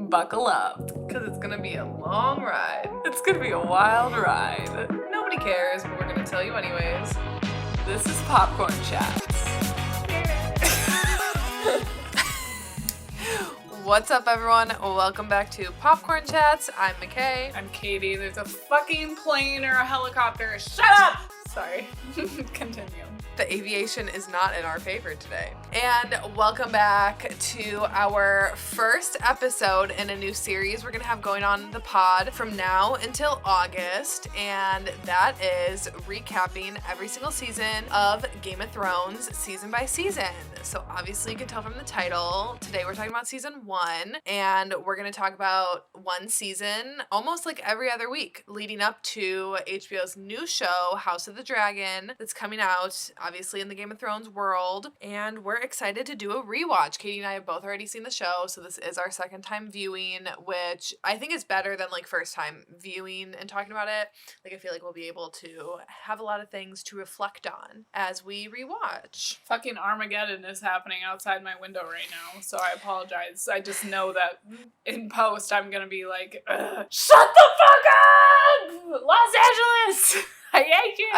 buckle up, because it's gonna be a long ride. It's gonna be a wild ride. Nobody cares, but we're gonna tell you anyways. This is Popcorn Chats. What's up, everyone? Welcome back to Popcorn Chats. I'm MICHAE. I'm Katie. There's a fucking plane or a helicopter. Shut up! Sorry. Continue. The aviation is not in our favor today. And welcome back to our first episode in a new series we're gonna have going on the pod from now until August, and that is recapping every single season of Game of Thrones season by season. So obviously you can tell from the title, today we're talking about season 1, and we're gonna talk about one season almost like every other week leading up to HBO's new show, House of the Dragon, that's coming out obviously in the Game of Thrones world, and we're excited to do a rewatch. Katie and I have both already seen the show, so this is our second time viewing, which I think is better than like first time viewing and talking about it. Like I feel like we'll be able to have a lot of things to reflect on as we rewatch. Fucking Armageddon is happening outside my window right now, so I apologize. I just know that in post I'm gonna be like, shut the fuck up! Los Angeles! I hate you!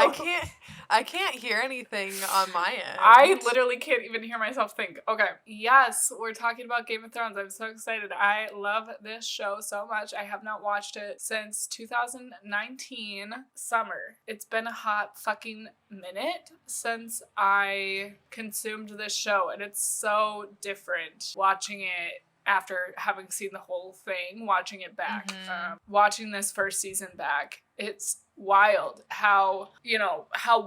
I can't hear anything on my end. I literally can't even hear myself think. Okay. Yes, we're talking about Game of Thrones. I'm so excited. I love this show so much. I have not watched it since 2019 summer. It's been a hot fucking minute since I consumed this show, and it's so different watching it after having seen the whole thing, watching it back. Watching this first season back, it's wild how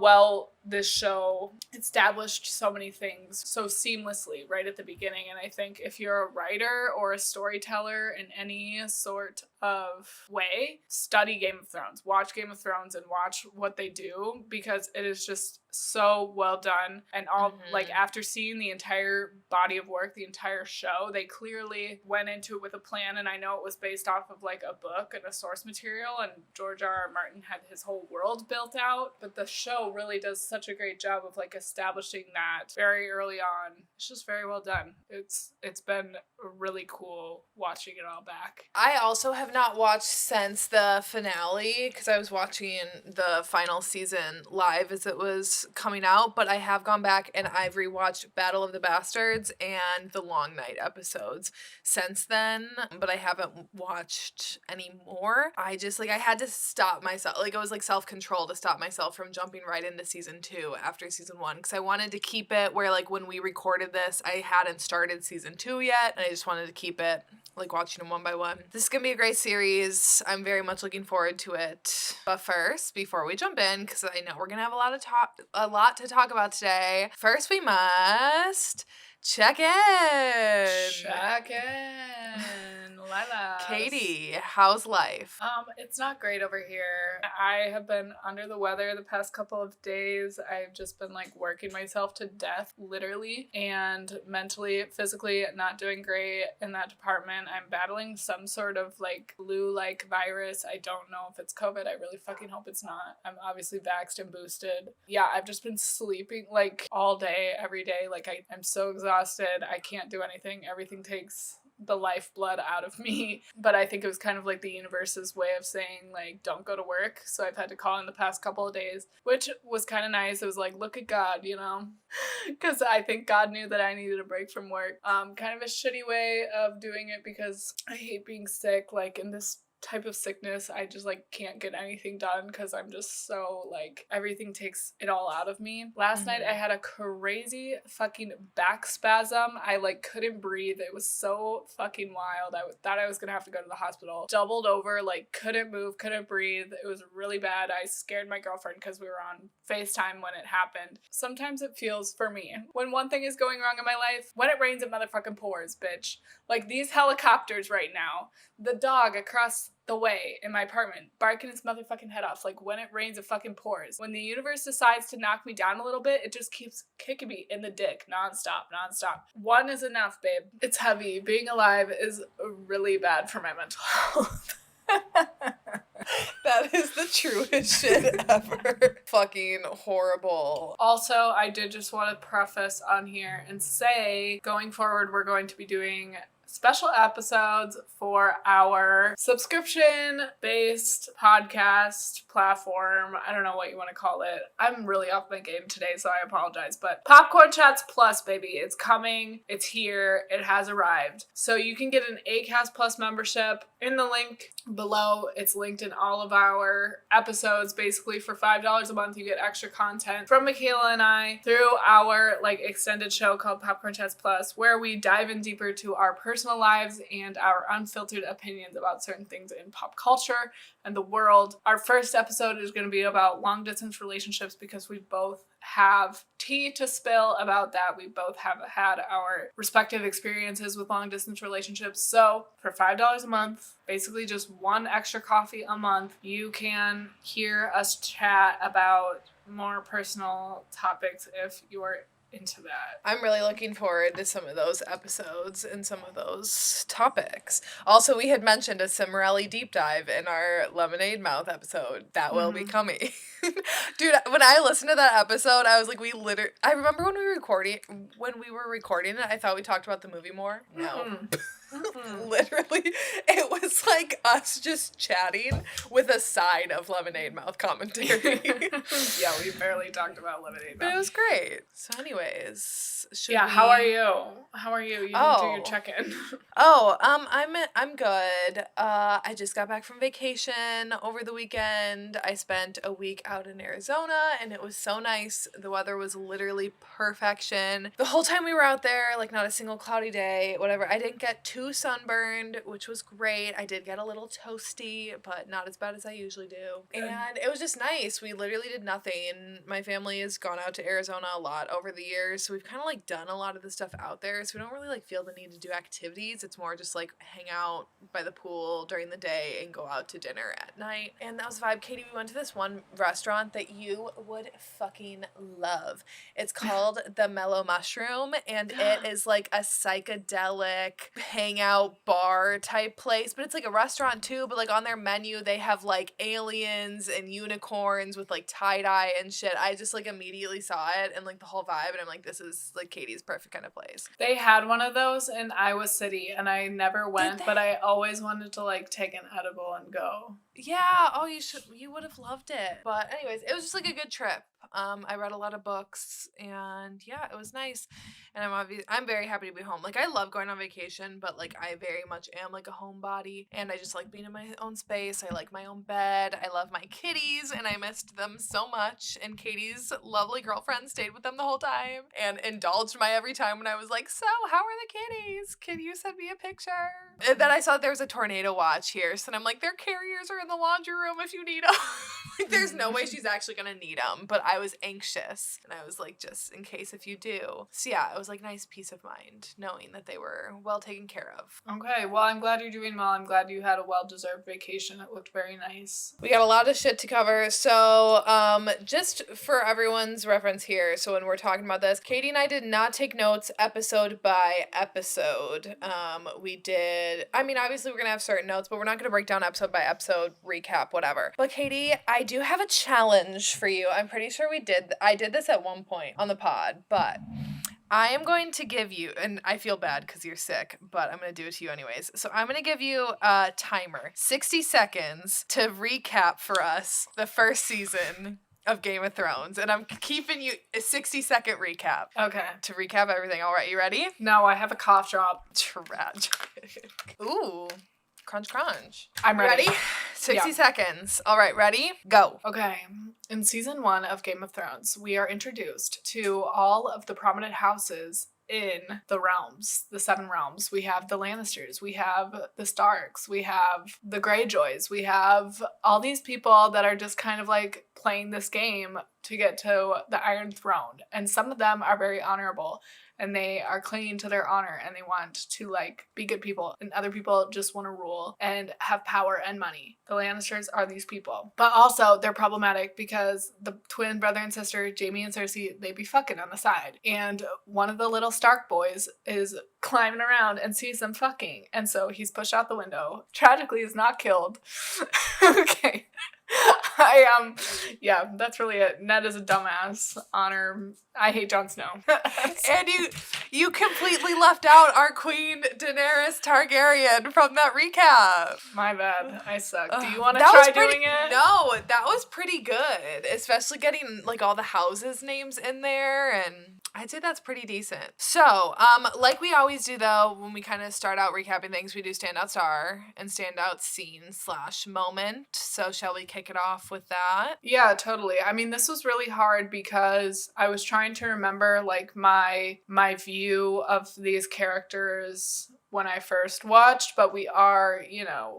well this show established so many things so seamlessly right at the beginning. And I think if you're a writer or a storyteller in any sort of way, study Game of Thrones, watch Game of Thrones and watch what they do, because it is just so well done. And all like after seeing the entire body of work, the entire show, they clearly went into it with a plan. And I know it was based off of like a book and a source material, and George R.R. Martin had his whole world built out, but the show really does such a great job of like establishing that very early on. It's just very well done. It's been really cool watching it all back. I also have not watched since the finale, because I was watching the final season live as it was coming out, but I have gone back and I've rewatched Battle of the Bastards and the Long Night episodes since then, but I haven't watched any more. I just I had to stop myself. It was like self-control to stop myself from jumping right into season 2 after season 1, because I wanted to keep it where when we recorded this, I hadn't started season 2 yet, and I just wanted to keep it watching them one by one. This is gonna be a great series. I'm very much looking forward to it. But first, before we jump in, because I know we're gonna have a lot to talk about today, first we must check in. LYLAS. Katie, how's life? It's not great over here. I have been under the weather the past couple of days. I've just been working myself to death, literally, and mentally, physically not doing great in that department. I'm battling some sort of flu-like virus. I don't know if it's COVID. I really fucking hope it's not. I'm obviously vaxxed and boosted. Yeah, I've just been sleeping all day, every day. I'm so exhausted. I can't do anything. Everything takes the lifeblood out of me. But I think it was kind of the universe's way of saying don't go to work. So I've had to call in the past couple of days, which was kind of nice. It was look at God, because I think God knew that I needed a break from work. Kind of a shitty way of doing it, because I hate being sick. In this type of sickness, I just can't get anything done, because I'm just so everything takes it all out of me. Last night I had a crazy fucking back spasm. I couldn't breathe. It was so fucking wild. I thought I was gonna have to go to the hospital. Doubled over, couldn't move, couldn't breathe. It was really bad. I scared my girlfriend because we were on FaceTime when it happened. Sometimes it feels, for me, when one thing is going wrong in my life, when it rains it motherfucking pours, bitch. These helicopters right now, the dog across the way in my apartment barking his motherfucking head off. When it rains it fucking pours. When the universe decides to knock me down a little bit, it just keeps kicking me in the dick nonstop. One is enough, babe. It's heavy. Being alive is really bad for my mental health. That is the truest shit ever. Fucking horrible. Also, I did just want to preface on here and say, going forward, we're going to be doing special episodes for our subscription-based podcast platform. I don't know what you want to call it. I'm really off my game today, so I apologize. But Popcorn Chats Plus, baby. It's coming. It's here. It has arrived. So you can get an Acast Plus membership in the link below. It's linked in all of our episodes. Basically, for $5 a month, you get extra content from Michaela and I through our extended show called Popcorn Chats Plus, where we dive in deeper to our personal lives and our unfiltered opinions about certain things in pop culture and the world. Our first episode is going to be about long distance relationships because we both have tea to spill about that. We both have had our respective experiences with long distance relationships. So for $5 a month, basically just one extra coffee a month, you can hear us chat about more personal topics if you're into that. I'm really looking forward to some of those episodes and some of those topics. Also, we had mentioned a Cimarelli deep dive in our Lemonade Mouth episode. That will be coming. Dude, when I listened to that episode, I was like, I remember when we were recording it, I thought we talked about the movie more. No. Literally, it was like us just chatting with a side of Lemonade Mouth commentary. Yeah, we barely talked about Lemonade Mouth. But it was great. So anyways, how are you? How are you? You didn't do your check-in. I'm good. I just got back from vacation over the weekend. I spent a week out in Arizona, and it was so nice. The weather was literally perfection. The whole time we were out there, not a single cloudy day, whatever. I didn't get too sunburned, which was great. I did get a little toasty, but not as bad as I usually do. And it was just nice. We literally did nothing. My family has gone out to Arizona a lot over the years, so we've kind of done a lot of the stuff out there, so we don't really feel the need to do activities. It's more just hang out by the pool during the day and go out to dinner at night. And that was the vibe. Katie, we went to this one restaurant that you would fucking love. It's called the Mellow Mushroom, and it is a psychedelic hangout bar type place, but it's a restaurant too, but on their menu they have aliens and unicorns with tie-dye and shit. I just immediately saw it and the whole vibe, and I'm this is Katie's perfect kind of place. They had one of those in Iowa City, and I never went, but I always wanted to take an edible and go. Yeah, you would have loved it. But anyways, it was just a good trip. I read a lot of books, and yeah, it was nice. And I'm very happy to be home. I love going on vacation, but I very much am a homebody, and I just like being in my own space. I like my own bed. I love my kitties, and I missed them so much. And Katie's lovely girlfriend stayed with them the whole time and indulged my every time when I was like, so how are the kitties? Can you send me a picture? And then I saw there was a tornado watch here, so I'm their carriers are in the laundry room if you need them. There's no way she's actually gonna need them, but I was anxious, and I was just in case if you do. So yeah, it was nice peace of mind knowing that they were well taken care of. Okay, well, I'm glad you're doing well. I'm glad you had a well-deserved vacation. It looked very nice. We got a lot of shit to cover, so just for everyone's reference here, so when we're talking about this, Katie and I did not take notes episode by episode. We did, obviously we're gonna have certain notes, but we're not gonna break down episode by episode, recap, whatever. But Katie, I do have a challenge for you. I'm pretty sure I did this at one point on the pod, but I am going to give you, and I feel bad because you're sick, but I'm going to do it to you anyways. So I'm going to give you a timer, 60 seconds, to recap for us the first season of Game of Thrones. And I'm keeping you a 60-second recap. Okay. To recap everything. All right, you ready? No, I have a cough drop. Tragic. Ooh. Crunch, crunch. I'm ready. 60 seconds. All right, ready? Go. Okay. In season 1 of Game of Thrones, we are introduced to all of the prominent houses in the realms, the 7 realms. We have the Lannisters, we have the Starks, we have the Greyjoys, we have all these people that are just kind of playing this game to get to the Iron Throne. And some of them are very honorable, and they are clinging to their honor, and they want to be good people, and other people just want to rule and have power and money. The Lannisters are these people, but also they're problematic because the twin brother and sister, Jaime and Cersei, they be fucking on the side, and one of the little Stark boys is climbing around and sees them fucking, and so he's pushed out the window. Tragically, is not killed. Okay. Yeah, that's really it. Ned is a dumbass. I hate Jon Snow. And you completely left out our queen Daenerys Targaryen from that recap. My bad. I suck. Do you want to try doing it? No, that was pretty good. Especially getting like all the houses names in there, and I'd say that's pretty decent. So, like we always do though, when we kind of start out recapping things, we do standout star and standout scene / moment. So shall we kick it off with that? Yeah, totally. I mean, this was really hard because I was trying to remember like my view of these characters when I first watched, but we are,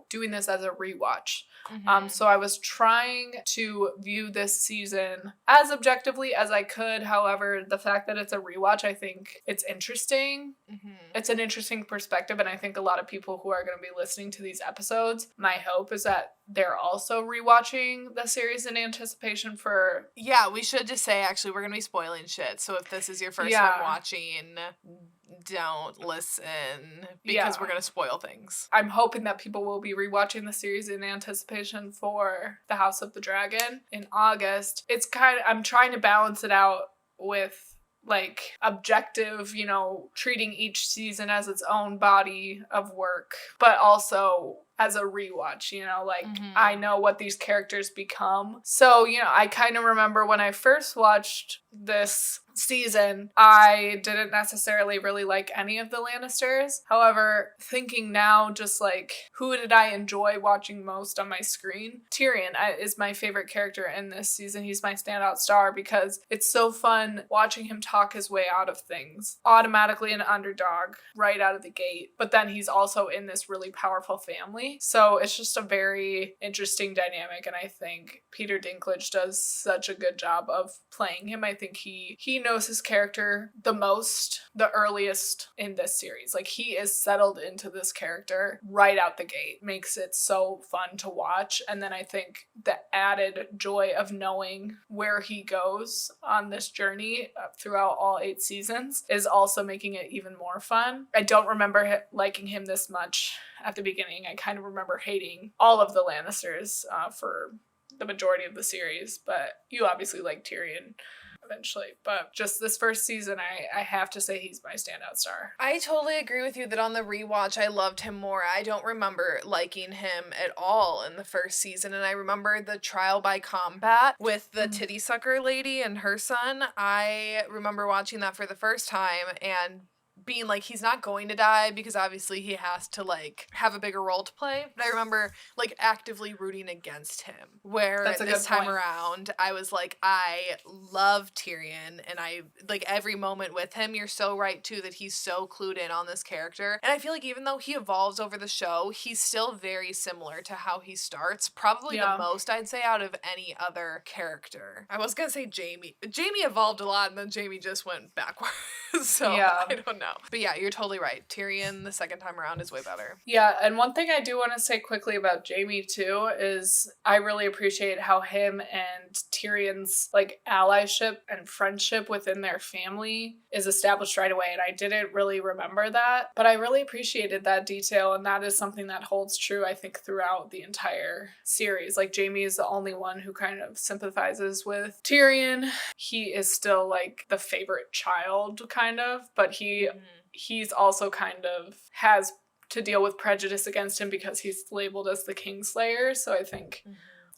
doing this as a rewatch. Mm-hmm. So I was trying to view this season as objectively as I could. However, the fact that it's a rewatch, I think it's interesting. Mm-hmm. It's an interesting perspective, and I think a lot of people who are going to be listening to these episodes, my hope is that they're also rewatching the series in anticipation for... Yeah, we should just say, actually, we're going to be spoiling shit. So if this is your first time watching, don't listen because we're going to spoil things. I'm hoping that people will be rewatching the series in anticipation for The House of the Dragon in August. I'm trying to balance it out with like objective, treating each season as its own body of work, but also as a rewatch, I know what these characters become. So, I kind of remember when I first watched this season, I didn't necessarily really like any of the Lannisters. However, thinking now, just like, who did I enjoy watching most on my screen? Tyrion is my favorite character in this season. He's my standout star because it's so fun watching him talk his way out of things. Automatically an underdog right out of the gate, but then he's also in this really powerful family. So it's just a very interesting dynamic, and I think Peter Dinklage does such a good job of playing him. I think he knows his character the most, the earliest in this series. Like, he is settled into this character right out the gate. Makes it so fun to watch. And then I think the added joy of knowing where he goes on this journey throughout all 8 seasons is also making it even more fun. I don't remember liking him this much at the beginning. I kind of remember hating all of the Lannisters for the majority of the series, but you obviously like Tyrion eventually. But just this first season, I have to say he's my standout star. I totally agree with you that on the rewatch, I loved him more. I don't remember liking him at all in the first season, and I remember the trial by combat with the titty sucker lady and her son. I remember watching that for the first time and being like, he's not going to die because obviously he has to like have a bigger role to play. But I remember like actively rooting against him, where this time around I was like, I love Tyrion, and I like every moment with him. You're so right too that he's so clued in on this character, and I feel like even though he evolves over the show, he's still very similar to how he starts, probably the most I'd say out of any other character. I was gonna say Jaime evolved a lot, and then Jaime just went backwards. So I don't know. But yeah, you're totally right. Tyrion the second time around is way better. Yeah, and one thing I do want to say quickly about Jaime too is I really appreciate how him and Tyrion's like allyship and friendship within their family is established right away, and I didn't really remember that, but I really appreciated that detail, and that is something that holds true, I think, throughout the entire series. Like, Jaime is the only one who kind of sympathizes with Tyrion. He is still like the favorite child, kind of, but he's also kind of has to deal with prejudice against him because he's labeled as the Kingslayer. So I think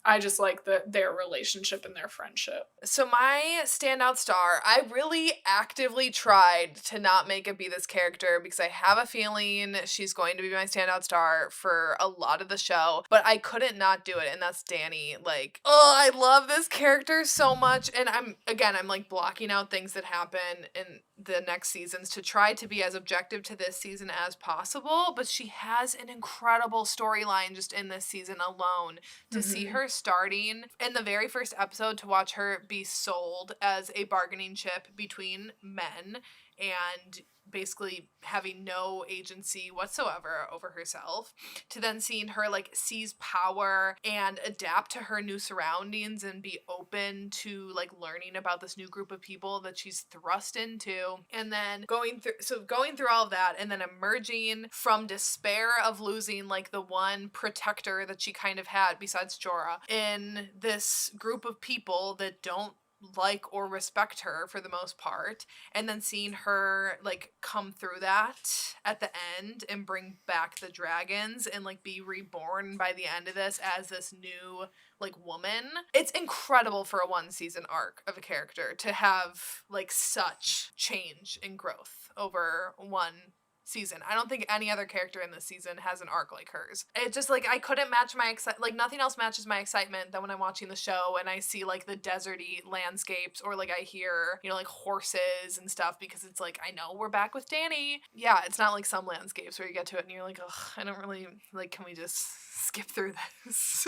I just like their relationship and their friendship. So my standout star, I really actively tried to not make it be this character because I have a feeling she's going to be my standout star for a lot of the show, but I couldn't not do it, and that's Dany. Like, I love this character so much, and I'm like blocking out things that happen in the next seasons to try to be as objective to this season as possible, but she has an incredible storyline just in this season alone. To see her starting in the very first episode, to watch her be sold as a bargaining chip between men and basically having no agency whatsoever over herself, to then seeing her like seize power and adapt to her new surroundings and be open to like learning about this new group of people that she's thrust into, and then going through all of that, and then emerging from despair of losing like the one protector that she kind of had besides Jorah, in this group of people that don't like or respect her for the most part, and then seeing her like come through that at the end and bring back the dragons and like be reborn by the end of this as this new like woman. It's incredible for a 1-season arc of a character to have like such change and growth over one season. I don't think any other character in this season has an arc like hers. It just like, I couldn't match my like nothing else matches my excitement than when I'm watching the show and I see like the deserty landscapes, or like I hear, you know, like horses and stuff, because it's like, I know we're back with Dany. Yeah, it's not like some landscapes where you get to it and you're like, ugh, I don't really like, can we just skip through this?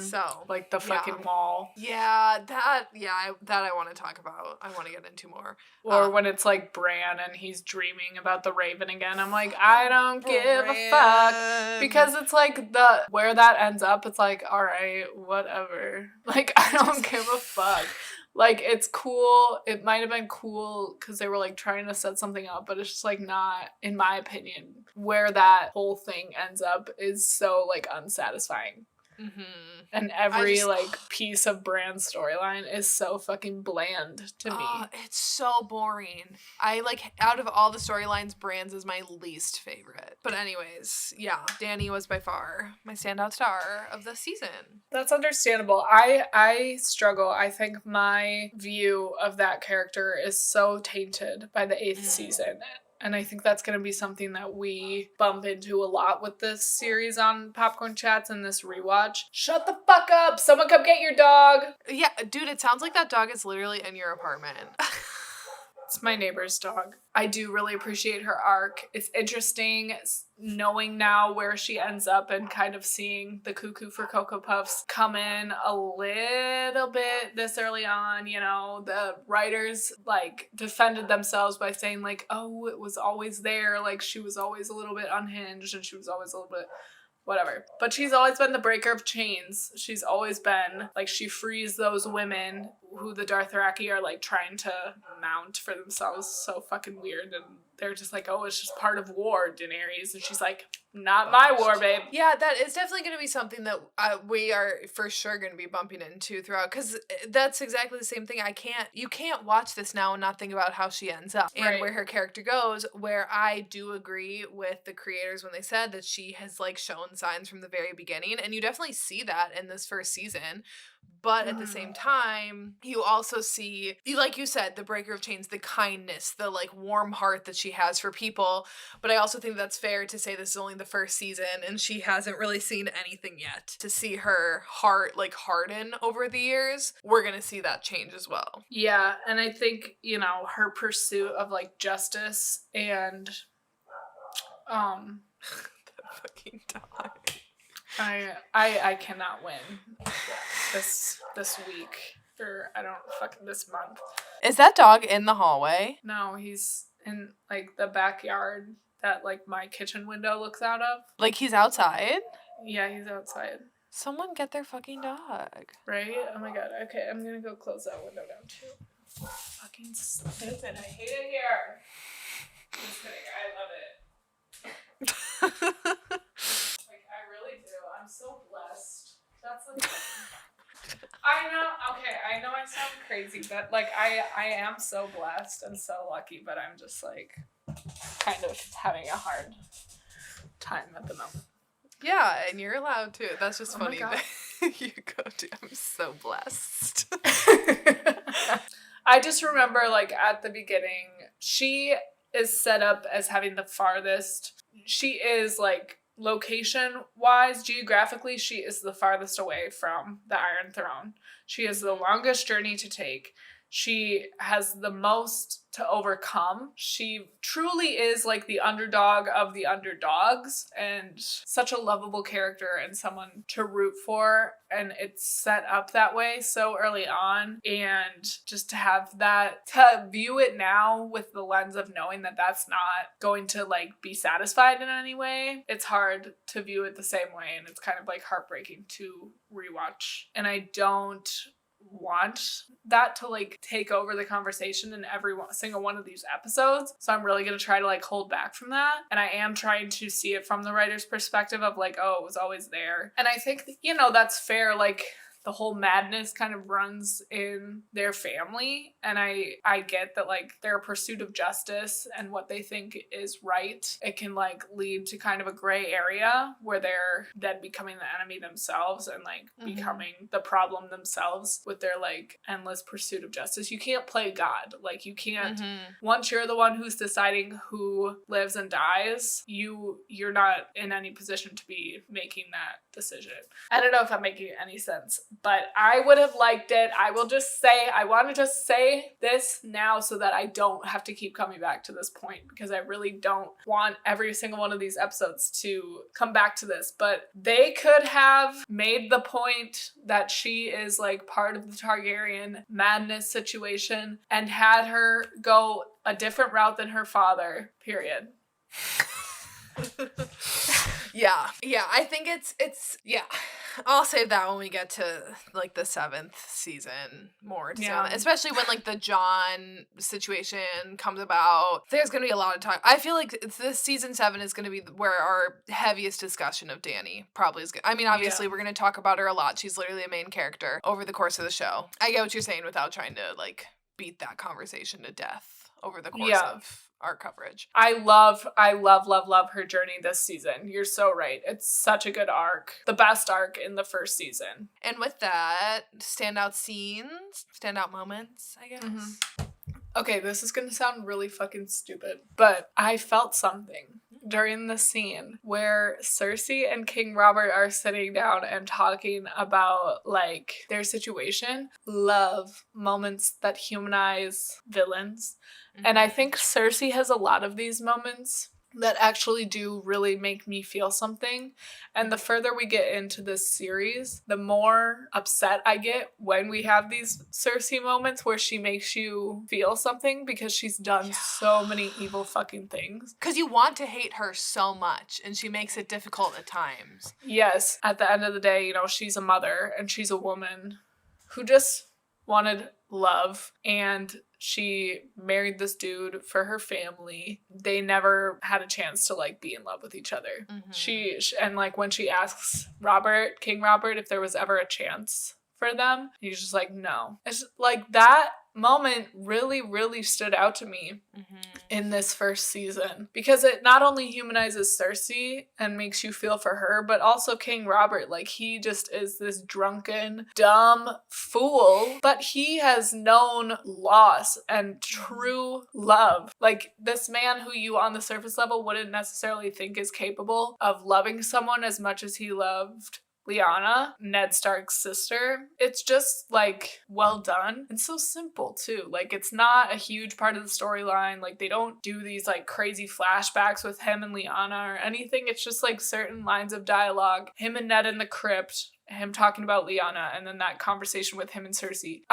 So like the fucking wall. Yeah, I want to talk about. I want to get into more. Or when it's like Bran and he's dreaming about the Raven again, I'm like, I don't give a fuck, because it's like where that ends up, it's like, all right, whatever. Like, I don't give a fuck. Like, it's cool. It might have been cool because they were like trying to set something up, but it's just like not, in my opinion, where that whole thing ends up is so like unsatisfying. And every like piece of Bran's storyline is so fucking bland to me. It's so boring. I like, out of all the storylines, Bran's is my least favorite. But anyways, yeah, Dany was by far my standout star of the season. That's understandable. I struggle. I think my view of that character is so tainted by the 8th season. And I think that's going to be something that we bump into a lot with this series on Popcorn Chats and this rewatch. Shut the fuck up! Someone come get your dog! Yeah, dude, it sounds like that dog is literally in your apartment. It's my neighbor's dog. I do really appreciate her arc. It's interesting knowing now where she ends up and kind of seeing the cuckoo for Cocoa Puffs come in a little bit this early on. You know, the writers like defended themselves by saying like, oh, it was always there. Like, she was always a little bit unhinged and she was always a little bit whatever. But she's always been the breaker of chains. She's always been, like, she frees those women who the Dothraki are, like, trying to mount for themselves. So fucking weird. And they're just like, oh, it's just part of war, Daenerys. And she's like, not my war, babe. Yeah, that is definitely going to be something that we are for sure going to be bumping into throughout, because that's exactly the same thing. You can't watch this now and not think about how she ends up and where her character goes, where I do agree with the creators when they said that she has like shown signs from the very beginning, and you definitely see that in this first season. But at the same time, you also see, like you said, the breaker of chains, the kindness, the like warm heart that she has for people. But I also think that's fair to say this is only the first season and she hasn't really seen anything yet. To see her heart like harden over the years, we're going to see that change as well. Yeah, and I think, you know, her pursuit of like justice and the fucking dog. I cannot win this week, or this month. Is that dog in the hallway? No, he's in like the backyard that like my kitchen window looks out of. Like he's outside? Yeah, he's outside. Someone get their fucking dog. Right? Oh my god. Okay, I'm gonna go close that window down too. Fucking stupid. I hate it here. Just kidding. I love it. I really do. I'm so blessed. That's the thing. I know. Okay, I know I sound crazy, but like I am so blessed and so lucky, but I'm just like kind of having a hard time at the moment. Yeah, and you're allowed to. That's just funny that you go to. I'm so blessed. I just remember like at the beginning, she is set up as having the farthest. She is like location-wise, geographically, she is the farthest away from the Iron Throne. She has the longest journey to take. she has the most to overcome. She truly is like the underdog of the underdogs and such a lovable character and someone to root for. And it's set up that way so early on. And just to have that, to view it now with the lens of knowing that that's not going to like be satisfied in any way, it's hard to view it the same way. And it's kind of like heartbreaking to rewatch. And I don't want that to like take over the conversation in every single one of these episodes, so I'm really gonna try to like hold back from that. And I am trying to see it from the writer's perspective of like, oh, it was always there. And I think, you know, that's fair. Like, the whole madness kind of runs in their family, and I get that like their pursuit of justice and what they think is right, it can like lead to kind of a gray area where they're then becoming the enemy themselves and like becoming the problem themselves with their like endless pursuit of justice. You can't play God. Like, you can't, once you're the one who's deciding who lives and dies, you're not in any position to be making that decision. I don't know if I'm making any sense, but I would have liked it. I will just say, I want to just say this now so that I don't have to keep coming back to this point, because I really don't want every single one of these episodes to come back to this. But they could have made the point that she is like part of the Targaryen madness situation and had her go a different route than her father, period. Yeah, I think it's yeah. I'll save that when we get to like the 7th season more. Especially when like the Jon situation comes about. There's gonna be a lot of talk. I feel like this season 7 is gonna be where our heaviest discussion of Dany probably is. I mean, obviously we're gonna talk about her a lot. She's literally a main character over the course of the show. I get what you're saying without trying to like beat that conversation to death over the course of our coverage. I love her journey this season. You're so right. It's such a good arc. The best arc in the first season. And with that, standout scenes, standout moments, I guess. Okay, this is gonna sound really fucking stupid, but I felt something during the scene where Cersei and King Robert are sitting down and talking about like their situation. Love moments that humanize villains. And I think Cersei has a lot of these moments that actually do really make me feel something. And the further we get into this series, the more upset I get when we have these Cersei moments where she makes you feel something, because she's done so many evil fucking things. Because you want to hate her so much, and she makes it difficult at times. Yes. At the end of the day, you know, she's a mother, and she's a woman who just wanted love, and she married this dude for her family. They never had a chance to like be in love with each other. She and like when she asks King Robert, if there was ever a chance for them, he's just like, no. It's like that moment really stood out to me in this first season, because it not only humanizes Cersei and makes you feel for her, but also King Robert. Like, he just is this drunken, dumb fool, but he has known loss and true love. Like, this man who you on the surface level wouldn't necessarily think is capable of loving someone as much as he loved Lyanna, Ned Stark's sister. It's just like well done and so simple too. Like, it's not a huge part of the storyline. Like, they don't do these like crazy flashbacks with him and Lyanna or anything. It's just like certain lines of dialogue, him and Ned in the crypt, him talking about Lyanna, and then that conversation with him and Cersei.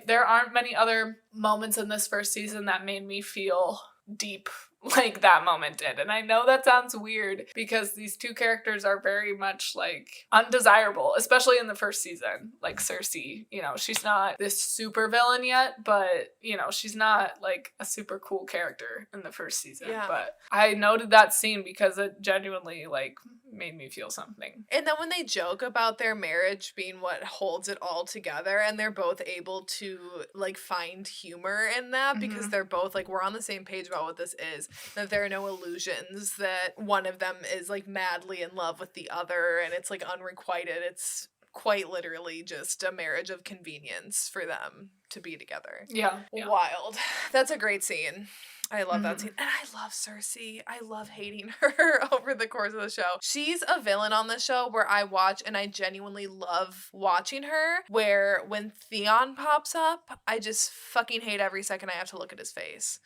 There aren't many other moments in this first season that made me feel deep like that moment did. And I know that sounds weird, because these two characters are very much like undesirable, especially in the first season. Like Cersei, you know, she's not this super villain yet, but you know, she's not like a super cool character in the first season. But I noted that scene because it genuinely like made me feel something. And then when they joke about their marriage being what holds it all together, and they're both able to like find humor in that, because they're both like, we're on the same page about what this is, that there are no illusions, that one of them is like madly in love with the other, and it's like unrequited. It's quite literally just a marriage of convenience for them to be together. Yeah. Wild. That's a great scene. I love that scene. And I love Cersei. I love hating her over the course of the show. She's a villain on the show where I watch and I genuinely love watching her. Where when Theon pops up, I just fucking hate every second I have to look at his face.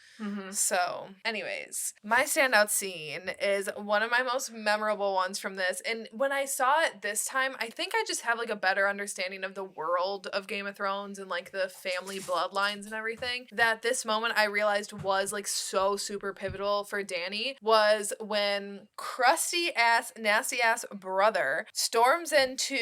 So, anyways, my standout scene is one of my most memorable ones from this. And when I saw it this time, I think I just have like a better understanding of the world of Game of Thrones and like the family bloodlines and everything. That this moment I realized was like so super pivotal for Dany was when crusty ass, nasty ass brother storms into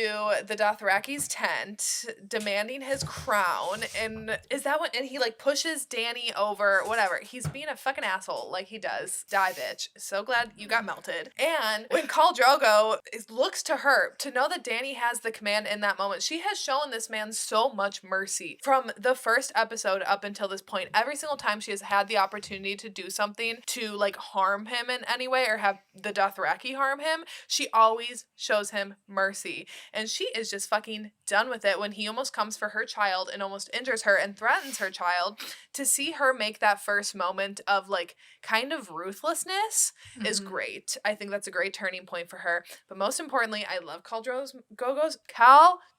the Dothraki's tent demanding his crown. And is that when, and he like pushes Dany over, whatever. He's being a fucking asshole like he does. Die, bitch. So glad you got melted. And when Khal Drogo looks to her to know that Dany has the command in that moment, she has shown this man so much mercy from the first episode up until this point. Every single time she has had the opportunity to do something to like harm him in any way or have the Dothraki harm him, she always shows him mercy. And she is just fucking done with it when he almost comes for her child and almost injures her and threatens her child. To see her make that first moment of like kind of ruthlessness is great. I think that's a great turning point for her. But most importantly, I love Khal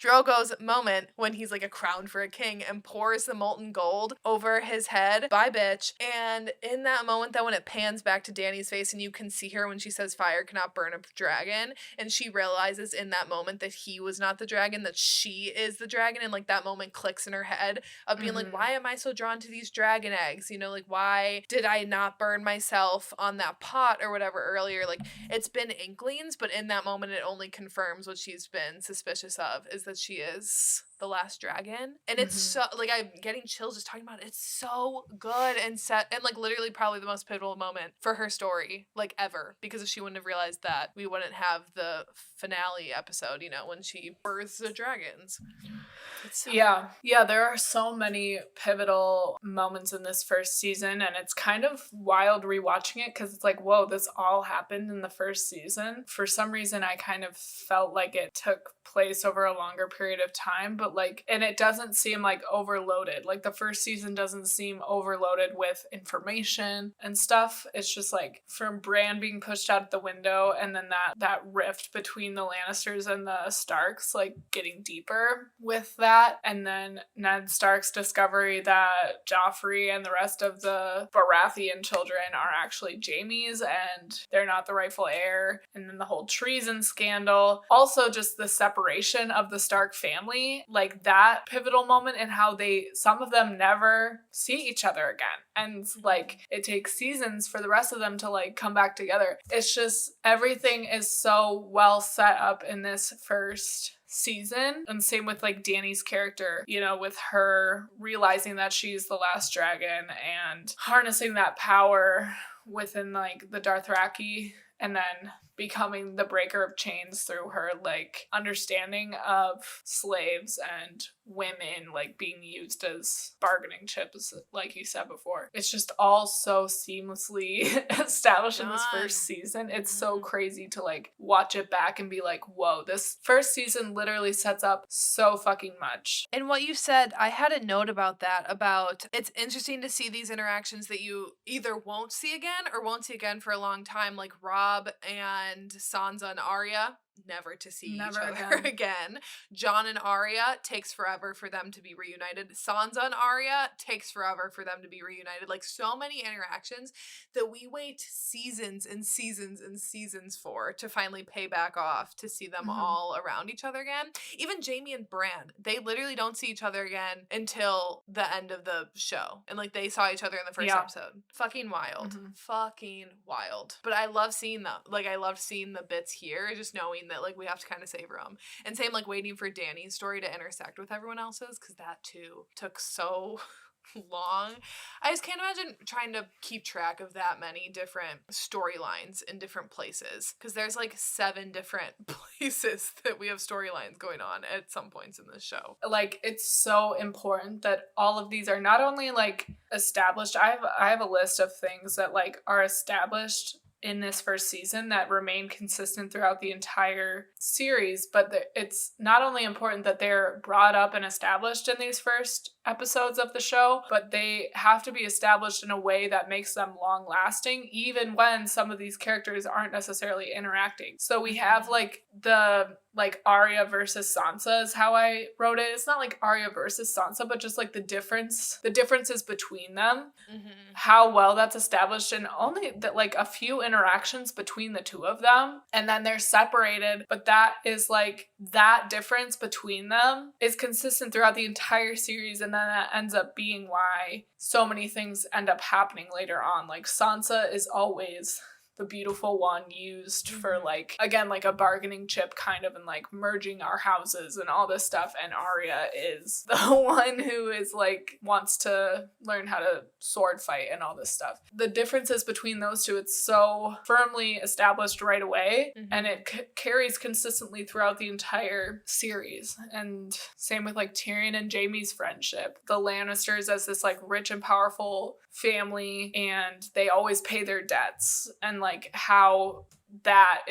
Drogo's moment when he's like a crown for a king and pours the molten gold over his head. Bye, bitch. And in that moment, that when it pans back to Dany's face and you can see her when she says fire cannot burn a dragon, and she realizes in that moment that he was not the dragon, that she is the dragon, and like that moment clicks in her head of being like, why am I so drawn to these dragon eggs? You know, like why did I not burn myself on that pot or whatever earlier? Like it's been inklings, but in that moment it only confirms what she's been suspicious of, is that she is the last dragon. And it's so like, I'm getting chills just talking about it. It's so good and set, and like literally probably the most pivotal moment for her story like ever, because if she wouldn't have realized that, we wouldn't have the finale episode, you know, when she births the dragons. Yeah, there are so many pivotal moments in this first season, and it's kind of wild rewatching it because it's like, whoa, this all happened in the first season. For some reason, I kind of felt like it took place over a longer period of time, but like, and it doesn't seem like overloaded. Like the first season doesn't seem overloaded with information and stuff. It's just like from Bran being pushed out the window, and then that rift between the Lannisters and the Starks, like getting deeper with that. And then Ned Stark's discovery that Joffrey and the rest of the Baratheon children are actually Jaime's and they're not the rightful heir. And then the whole treason scandal. Also just the separation of the Stark family, like that pivotal moment, and how some of them never see each other again. And like it takes seasons for the rest of them to like come back together. It's just everything is so well set up in this first season. And same with like Dany's character, you know, with her realizing that she's the last dragon and harnessing that power within like the Dothraki, and then becoming the breaker of chains through her like understanding of slaves and women like being used as bargaining chips, like you said before. It's just all so seamlessly established in this first season. It's so crazy to like watch it back and be like, whoa, this first season literally sets up so fucking much. And what you said, I had a note about that, about it's interesting to see these interactions that you either won't see again or won't see again for a long time, like Robb and Sansa and Arya. Never to see each other again. Jon and Arya, takes forever for them to be reunited. Sansa and Arya, takes forever for them to be reunited. Like so many interactions that we wait seasons and seasons and seasons for to finally pay back off, to see them all around each other again. Even Jaime and Bran, they literally don't see each other again until the end of the show. And like they saw each other in the first episode. Fucking wild. Fucking wild. But I love seeing them. Like I love seeing the bits here, just knowing that like we have to kind of savor them. And same like waiting for Dany's story to intersect with everyone else's, because that too took so long. I just can't imagine trying to keep track of that many different storylines in different places, because there's like 7 different places that we have storylines going on at some points in this show. Like it's so important that all of these are not only like established. I have a list of things that like are established in this first season that remain consistent throughout the entire series, but it's not only important that they're brought up and established in these first episodes of the show, but they have to be established in a way that makes them long lasting, even when some of these characters aren't necessarily interacting. So we have like the Arya versus Sansa is how I wrote it. It's not like Arya versus Sansa, but just like the differences between them, how well that's established, and only that like a few interactions between the two of them, and then they're separated, but that is like that difference between them is consistent throughout the entire series, and then that ends up being why so many things end up happening later on. Like Sansa is always the beautiful one used for like, again, like a bargaining chip kind of, and like merging our houses and all this stuff, and Arya is the one who is like wants to learn how to sword fight and all this stuff. The differences between those two, it's so firmly established right away, and it carries consistently throughout the entire series. And same with like Tyrion and Jaime's friendship, the Lannisters as this like rich and powerful family, and they always pay their debts, and like how that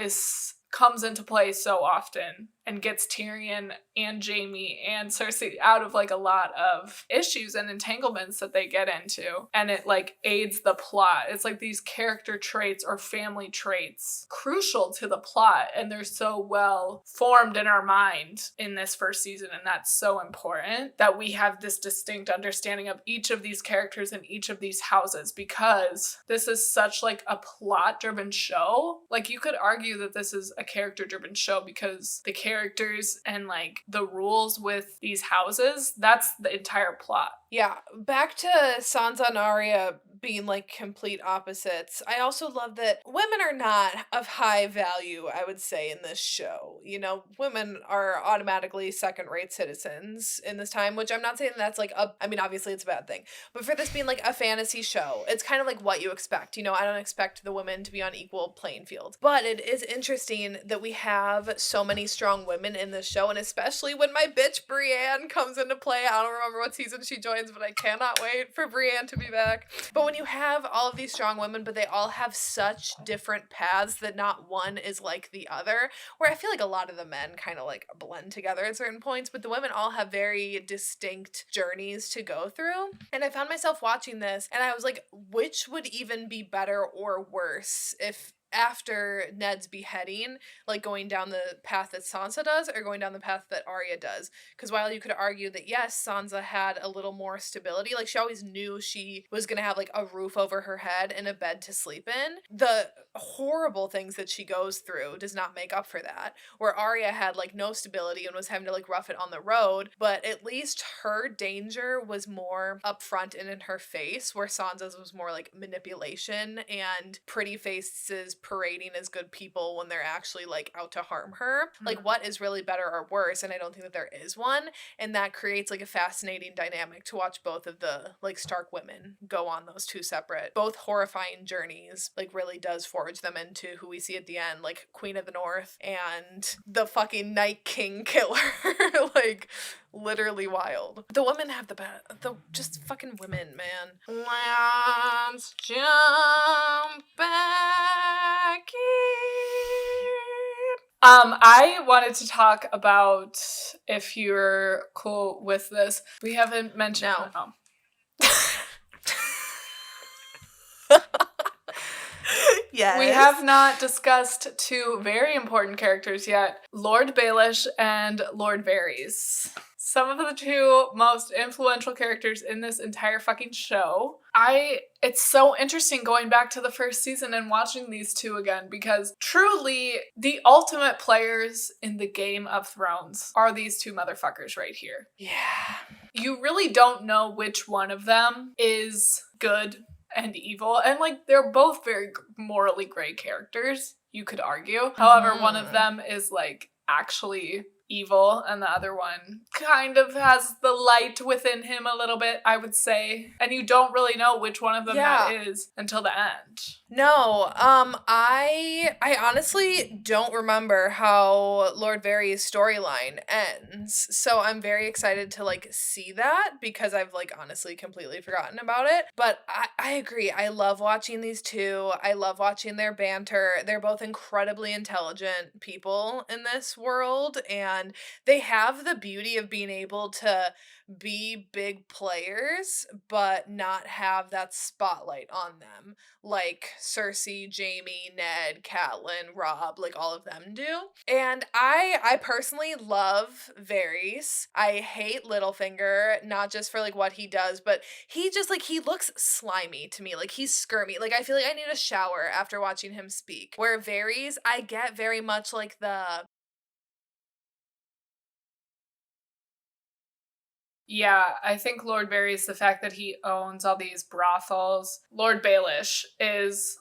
comes into play so often and gets Tyrion and Jaime and Cersei out of like a lot of issues and entanglements that they get into, and it like aids the plot. It's like these character traits or family traits crucial to the plot, and they're so well formed in our mind in this first season, and that's so important that we have this distinct understanding of each of these characters in each of these houses, because this is such like a plot driven show. Like you could argue that this is a character driven show because the characters and like the rules with these houses, that's the entire plot. Yeah, back to Sansa and Arya being like complete opposites. I also love that women are not of high value, I would say, in this show. You know, women are automatically second-rate citizens in this time, which I'm not saying that's like I mean, obviously it's a bad thing, but for this being like a fantasy show, it's kind of like what you expect. You know, I don't expect the women to be on equal playing field, but it is interesting that we have so many strong women in this show, and especially when my bitch Brienne comes into play. I don't remember what season she joins, but I cannot wait for Brienne to be back. But when you have all of these strong women, but they all have such different paths that not one is like the other, where I feel like a lot of the men kind of like blend together at certain points, but the women all have very distinct journeys to go through. And I found myself watching this, and I was like, which would even be better or worse if after Ned's beheading, like going down the path that Sansa does or going down the path that Arya does? Because while you could argue that yes, Sansa had a little more stability, like she always knew she was gonna have like a roof over her head and a bed to sleep in, the horrible things that she goes through does not make up for that. Where Arya had like no stability and was having to like rough it on the road, but at least her danger was more upfront and in her face, where Sansa's was more like manipulation and pretty faces parading as good people when they're actually like out to harm her. Like what is really better or worse? And I don't think that there is one, and that creates like a fascinating dynamic to watch both of the like Stark women go on those two separate, both horrifying journeys. Like really does forge them into who we see at the end, like Queen of the North and the fucking Night King killer. Like literally wild. The women have the best, just fucking women, man. Let's jump back in. I wanted to talk about, if you're cool with this, we haven't mentioned. No. Yes. We have not discussed two very important characters yet, Lord Baelish and Lord Varys. Some of the two most influential characters in this entire fucking show. It's so interesting going back to the first season and watching these two again, because truly the ultimate players in the Game of Thrones are these two motherfuckers right here. Yeah. You really don't know which one of them is good and evil, and like they're both very morally gray characters, you could argue. However, one of them is like actually evil, and the other one kind of has the light within him a little bit, I would say. And you don't really know which one of them that is until the end. No, I honestly don't remember how Lord Varys' storyline ends. So I'm very excited to like see that because I've like honestly completely forgotten about it. But I agree. I love watching these two. I love watching their banter. They're both incredibly intelligent people in this world, and they have the beauty of being able to be big players but not have that spotlight on them like Cersei, Jamie, Ned, Catelyn, Rob, like all of them do. And I personally love Varys. I hate Littlefinger, not just for like what he does, but he just like he looks slimy to me. Like he's skirmy. Like I feel like I need a shower after watching him speak. Where Varys, I get very much like the Yeah, I think Lord Varys, the fact that he owns all these brothels. Lord Baelish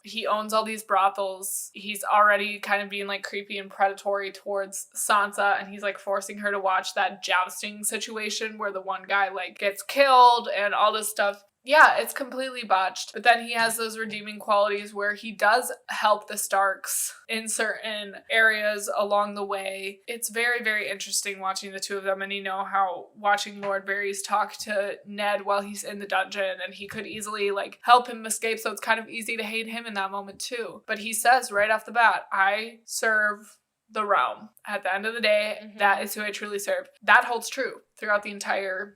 he owns all these brothels. He's already kind of being like creepy and predatory towards Sansa, and he's like forcing her to watch that jousting situation where the one guy like gets killed and all this stuff. Yeah, it's completely botched. But then he has those redeeming qualities where he does help the Starks in certain areas along the way. It's very, very interesting watching the two of them. And you know how watching Lord Varys talk to Ned while he's in the dungeon and he could easily like help him escape. So it's kind of easy to hate him in that moment too. But he says right off the bat, I serve the realm. At the end of the day, that is who I truly serve. That holds true throughout the entire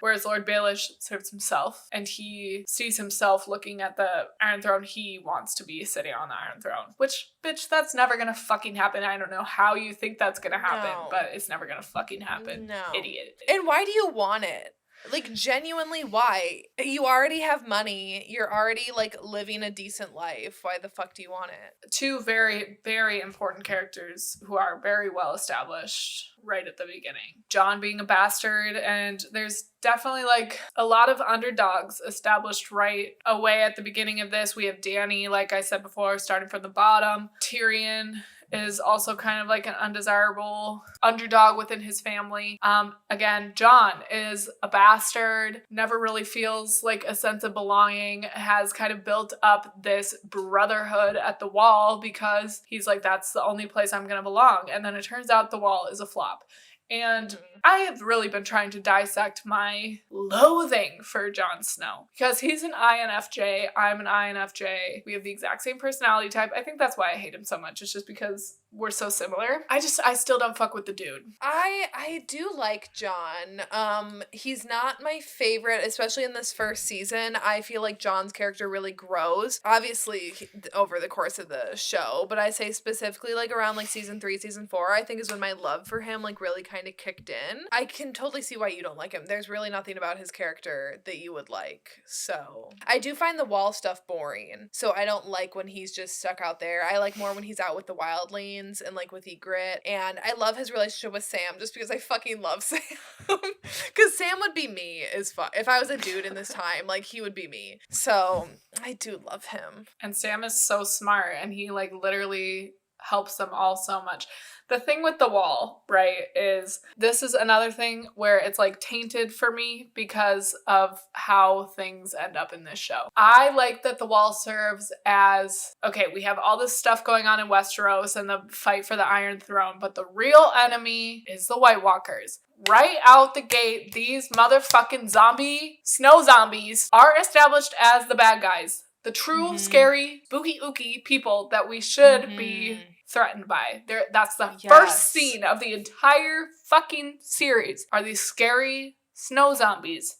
whereas Lord Baelish serves himself and he sees himself looking at the Iron Throne. He wants to be sitting on the Iron Throne, which bitch, that's never gonna fucking happen. I don't know how you think that's gonna happen, but it's never gonna fucking happen. No. Idiot. And why do you want it? Like, genuinely, why? You already have money. You're already, like, living a decent life. Why the fuck do you want it? Two very, very important characters who are very well established right at the beginning. Jon being a bastard, and there's definitely, like, a lot of underdogs established right away at the beginning of this. We have Dany, like I said before, starting from the bottom. Tyrion is also kind of like an undesirable underdog within his family. Again, Jon is a bastard, never really feels like a sense of belonging, has kind of built up this brotherhood at the Wall because he's like, that's the only place I'm gonna belong. And then it turns out the Wall is a flop. And I have really been trying to dissect my loathing for Jon Snow because he's an INFJ, I'm an INFJ. We have the exact same personality type. I think that's why I hate him so much. It's just because we're so similar. I still don't fuck with the dude. I do like Jon. He's not my favorite, especially in this first season. I feel like Jon's character really grows, obviously over the course of the show, but I say specifically like around like season 3, season 4, I think is when my love for him like really kind of kicked in. I can totally see why you don't like him. There's really nothing about his character that you would like. So I do find the Wall stuff boring. So I don't like when he's just stuck out there. I like more when he's out with the wildlings and like with Ygritte. And I love his relationship with Sam just because I fucking love Sam. Because Sam would be me as fuck. If I was a dude in this time, like he would be me. So I do love him. And Sam is so smart and he like literally helps them all so much. The thing with the Wall, right, is this is another thing where it's like tainted for me because of how things end up in this show. I like that the Wall serves as, okay, we have all this stuff going on in Westeros and the fight for the Iron Throne, but the real enemy is the White Walkers. Right out the gate, these motherfucking snow zombies are established as the bad guys. The true, scary, spooky, ooky people that we should be threatened by. That's the first scene of the entire fucking series are these scary snow zombies.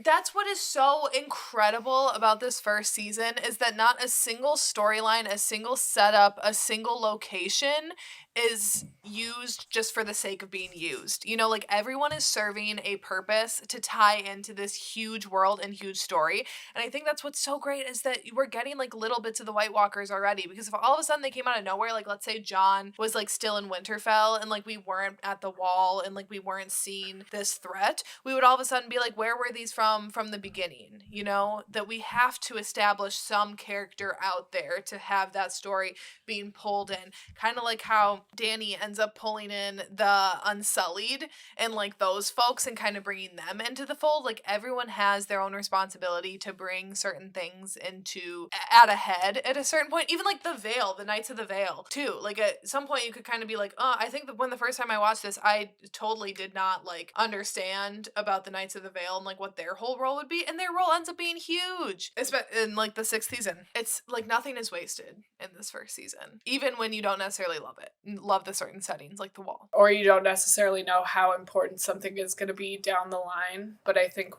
That's what is so incredible about this first season is that not a single storyline, a single setup, a single location is used just for the sake of being used. You know, like everyone is serving a purpose to tie into this huge world and huge story. And I think that's what's so great is that we're getting like little bits of the White Walkers already, because if all of a sudden they came out of nowhere, like let's say Jon was like still in Winterfell and like we weren't at the Wall and like we weren't seeing this threat, we would would all of a sudden be like, where were these from the beginning? You know, that we have to establish some character out there to have that story being pulled in. Kind of like how Dany ends up pulling in the Unsullied and like those folks and kind of bringing them into the fold. Like everyone has their own responsibility to bring certain things into at a head at a certain point. Even like the Vale, the Knights of the Vale too. Like at some point you could kind of be like, oh, I think that when the first time I watched this, I totally did not like understand about the Knights of the Vale and like what their whole role would be, and their role ends up being huge in like the 6th season. It's like nothing is wasted in this first season, even when you don't necessarily love the certain settings like the Wall, or you don't necessarily know how important something is going to be down the line. But I think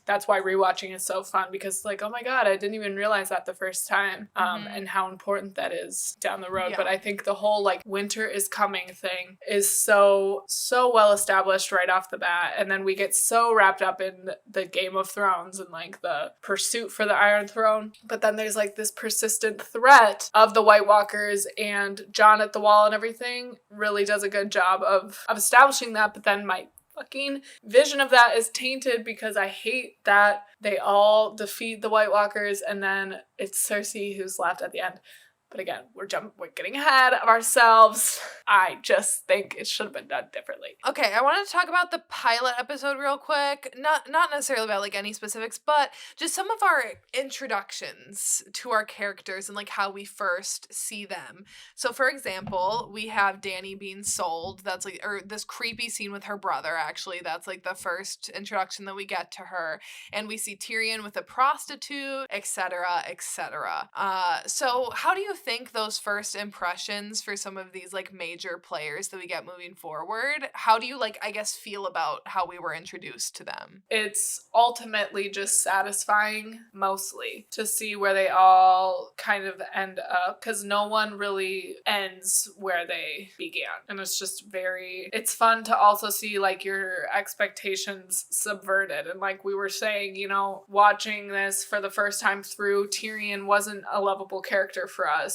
that's why rewatching is so fun, because like, oh my god, I didn't even realize that the first time, and how important that is down the road. But I think the whole like winter is coming thing is so well established right off the bat, and then we get so wrapped up in the Game of Thrones and like the pursuit for the Iron Throne, but then there's like this persistent threat of the White Walkers, and Jon at the Wall and everything really does a good job of establishing that. But then my fucking vision of that is tainted because I hate that they all defeat the White Walkers and then it's Cersei who's left at the end. But again, we're getting ahead of ourselves. I just think it should have been done differently. Okay, I wanted to talk about the pilot episode real quick. Not necessarily about like any specifics, but just some of our introductions to our characters and like how we first see them. So for example, we have Dany being sold. That's like, or this creepy scene with her brother, actually. That's like the first introduction that we get to her. And we see Tyrion with a prostitute, etc., etc. So how do you think those first impressions for some of these like major players that we get moving forward, how do you like, I guess, feel about how we were introduced to them? It's ultimately just satisfying, mostly, to see where they all kind of end up, because no one really ends where they began. And it's fun to also see like your expectations subverted. And like we were saying, you know, watching this for the first time through, Tyrion wasn't a lovable character for us.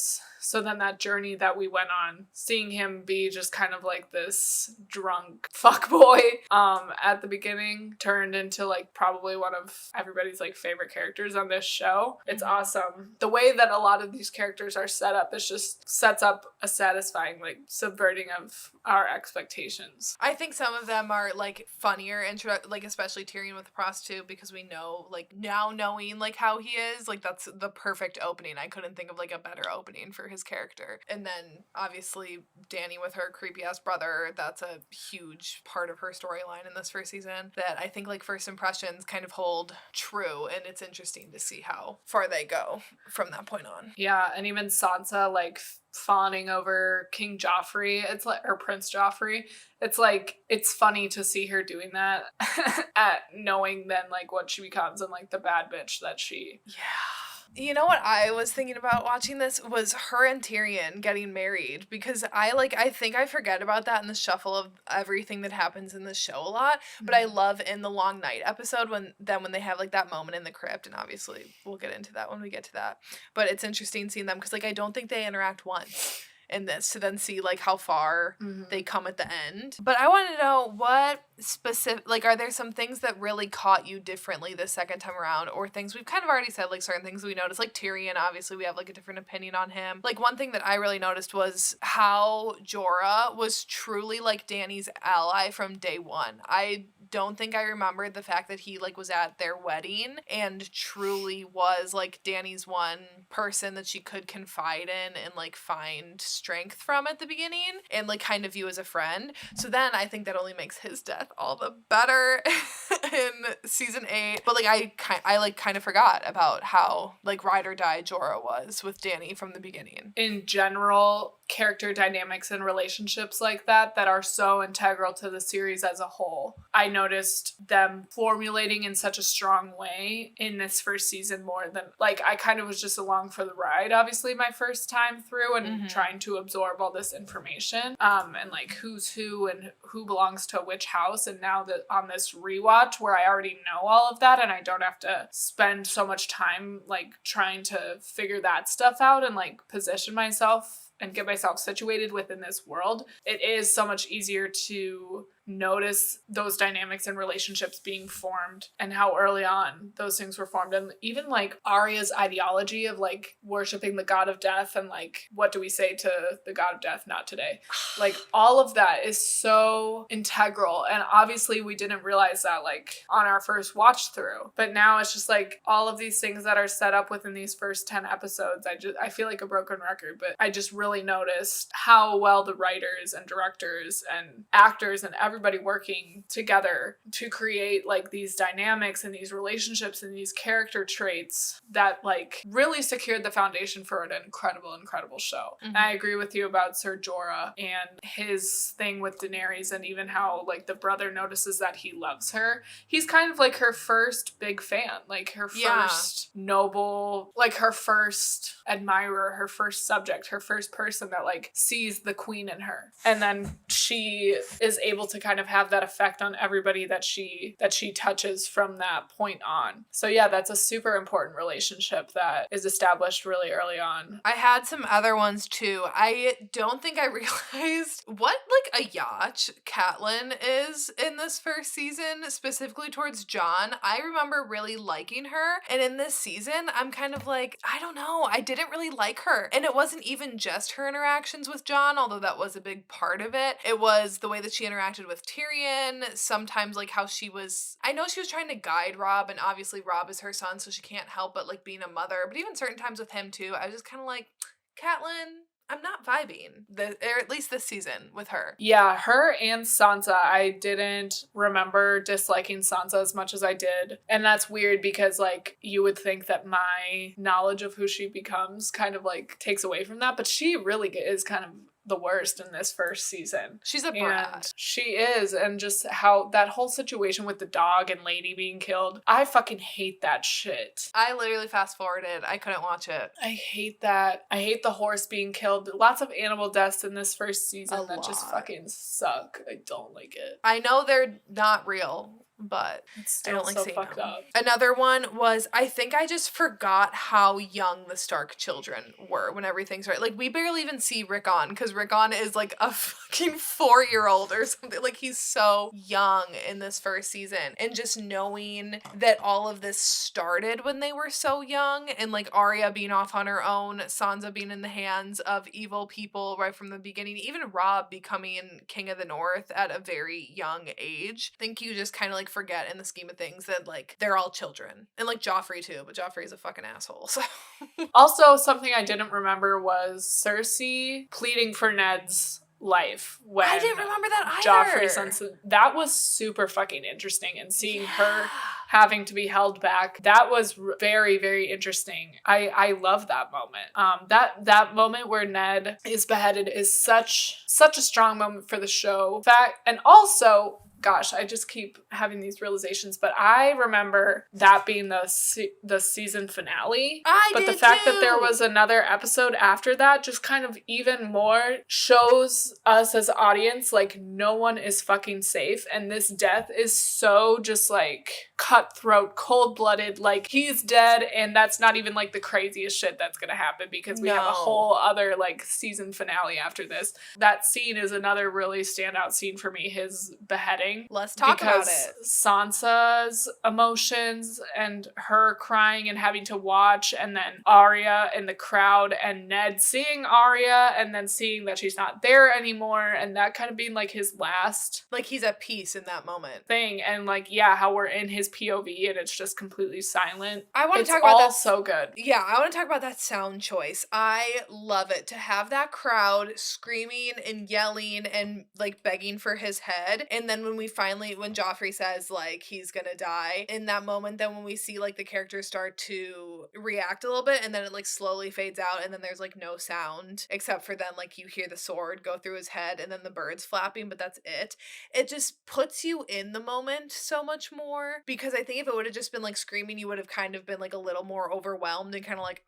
So then that journey that we went on, seeing him be just kind of like this drunk fuckboy at the beginning, turned into like probably one of everybody's like favorite characters on this show. It's awesome. The way that a lot of these characters are set up is just sets up a satisfying like subverting of our expectations. I think some of them are like funnier like especially Tyrion with the prostitute, because we know like now knowing like how he is, like that's the perfect opening. I couldn't think of like a better opening for his character. And then obviously Dany with her creepy ass brother, that's a huge part of her storyline in this first season that I think like first impressions kind of hold true, and it's interesting to see how far they go from that point on. Yeah, and even Sansa like fawning over King Joffrey, it's like, or Prince Joffrey, it's like, it's funny to see her doing that at knowing then like what she becomes and like the bad bitch that she. Yeah. You know what I was thinking about watching this was her and Tyrion getting married, because I think I forget about that in the shuffle of everything that happens in the show a lot, but I love in the Long Night episode when they have like that moment in the crypt, and obviously we'll get into that when we get to that, but it's interesting seeing them because like I don't think they interact once in this to then see like how far they come at the end. But I want to know what specific, like, are there some things that really caught you differently the second time around, or things we've kind of already said, like certain things we noticed, like Tyrion, obviously we have like a different opinion on him. Like one thing that I really noticed was how Jorah was truly like Dany's ally from day one. I don't think I remembered the fact that he like was at their wedding and truly was like Dany's one person that she could confide in and like find strength from at the beginning and like kind of view as a friend. So then I think that only makes his death all the better in season 8. But like I like kind of forgot about how like ride or die Jorah was with Dany from the beginning. In general, character dynamics and relationships like that are so integral to the series as a whole. I noticed them formulating in such a strong way in this first season more than, like, I kind of was just along for the ride, obviously, my first time through and trying to absorb all this information, and like who's who and who belongs to which house. And now that on this rewatch where I already know all of that and I don't have to spend so much time like trying to figure that stuff out and like position myself and get myself situated within this world, it is so much easier to notice those dynamics and relationships being formed and how early on those things were formed. And even like Arya's ideology of like worshiping the god of death and like, what do we say to the god of death? Not today. Like all of that is so integral. And obviously we didn't realize that like on our first watch through, but now it's just like all of these things that are set up within these first 10 episodes. I feel like a broken record, but I just really noticed how well the writers and directors and actors and everybody working together to create like these dynamics and these relationships and these character traits that like really secured the foundation for an incredible show. And I agree with you about Ser Jorah and his thing with Daenerys, and even how like the brother notices that he loves her. He's kind of like her first big fan, like her first noble, like her first admirer, her first subject, her first person that like sees the queen in her. And then she is able to kind of have that effect on everybody that she touches from that point on. So yeah, that's a super important relationship that is established really early on. I had some other ones too. I don't think I realized what like a yacht Catelyn is in this first season, specifically towards Jon. I remember really liking her, and in this season I'm kind of like, I don't know, I didn't really like her. And it wasn't even just her interactions with Jon, although that was a big part of it. It was the way that she interacted with Tyrion, sometimes like how she was, I know she was trying to guide Robb, and obviously Robb is her son, so she can't help but like being a mother, but even certain times with him too, I was just kind of like, Catelyn, I'm not vibing, or at least this season with her. Yeah, her and Sansa, I didn't remember disliking Sansa as much as I did. And that's weird because like you would think that my knowledge of who she becomes kind of like takes away from that, but she really is kind of the worst in this first season. She's a brat. And she is, and just how that whole situation with the dog and Lady being killed, I fucking hate that shit. I literally fast forwarded. I couldn't watch it. I hate that. I hate the horse being killed. Lots of animal deaths in this first season that just fucking suck. I don't like it. I know they're not real, but I don't like so seeing fucked them. up. Another one was, I think I just forgot how young the Stark children were when everything started. Like, we barely even see Rickon, because Rickon is like a fucking 4-year-old or something. Like, he's so young in this first season. And just knowing that all of this started when they were so young, and like Arya being off on her own, Sansa being in the hands of evil people right from the beginning, even Robb becoming King of the North at a very young age. I think you just kind of like forget in the scheme of things that like they're all children, and like Joffrey too, but Joffrey's a fucking asshole. So also, something I didn't remember was Cersei pleading for Ned's life when I didn't remember that either. Joffrey that was super fucking interesting, and seeing her having to be held back, that was very, very interesting. I love that moment. That moment where Ned is beheaded is such a strong moment for the show. And also, gosh, I just keep having these realizations, but I remember that being the season finale. But the fact that there was another episode after that just kind of even more shows us as audience like no one is fucking safe, and this death is so just like cutthroat, cold-blooded, like he's dead, and that's not even like the craziest shit that's gonna happen, because we have a whole other like season finale after this. That scene is another really standout scene for me, his beheading. Let's talk about it. Sansa's emotions and her crying and having to watch, and then Arya in the crowd, and Ned seeing Arya and then seeing that she's not there anymore, and that kind of being like his last, like he's at peace in that moment thing. And like, yeah, how we're in his POV and it's just completely silent. I want to talk about that. So good. Yeah, I want to talk about that sound choice. I love it to have that crowd screaming and yelling and like begging for his head, and then when Joffrey says like he's gonna die, in that moment, then when we see like the characters start to react a little bit, and then it like slowly fades out, and then there's like no sound except for then like you hear the sword go through his head and then the birds flapping, but that's it. It just puts you in the moment so much more, because I think if it would have just been like screaming, you would have kind of been like a little more overwhelmed and kind of like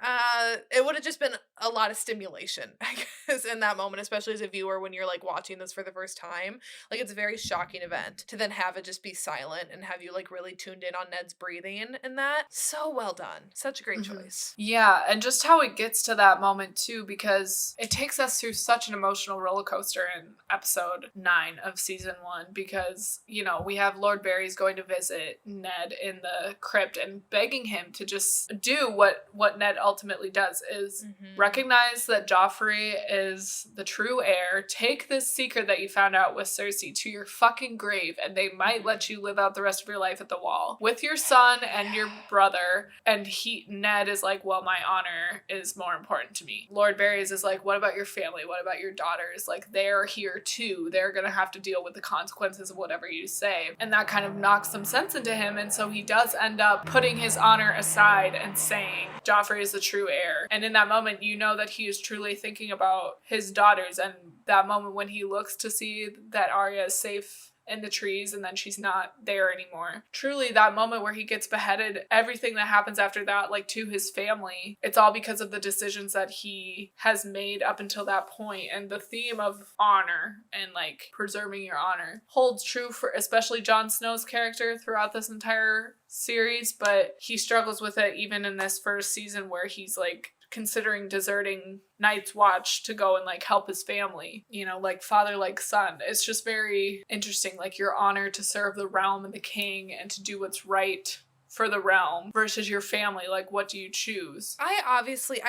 it would have just been a lot of stimulation, I guess, in that moment, especially as a viewer when you're like watching this for the first time. Like, it's a very shocking event. event, to then have it just be silent and have you like really tuned in on Ned's breathing and that. So well done. Such a great choice. Yeah, and just how it gets to that moment too, because it takes us through such an emotional roller coaster in episode 9 of season 1, because, you know, we have Lord Barry's going to visit Ned in the crypt and begging him to just do what Ned ultimately does, is recognize that Joffrey is the true heir, take this secret that you found out with Cersei to your fucking grave, and they might let you live out the rest of your life at the Wall with your son and your brother. And Ned is like, well, my honor is more important to me. Lord Barry's is like, what about your family? What about your daughters? Like, they're here too. They're gonna have to deal with the consequences of whatever you say. And that kind of knocks some sense into him, and so he does end up putting his honor aside and saying Joffrey is the true heir. And in that moment, you know that he is truly thinking about his daughters, and that moment when he looks to see that Arya is safe in the trees and then she's not there anymore. Truly, that moment where he gets beheaded, everything that happens after that, like to his family, it's all because of the decisions that he has made up until that point. And the theme of honor and like preserving your honor holds true for especially Jon Snow's character throughout this entire series, but he struggles with it even in this first season where he's like considering deserting Night's Watch to go and like help his family, you know, like father like son. It's just very interesting, like your honor to serve the realm and the king and to do what's right for the realm versus your family. Like, what do you choose? I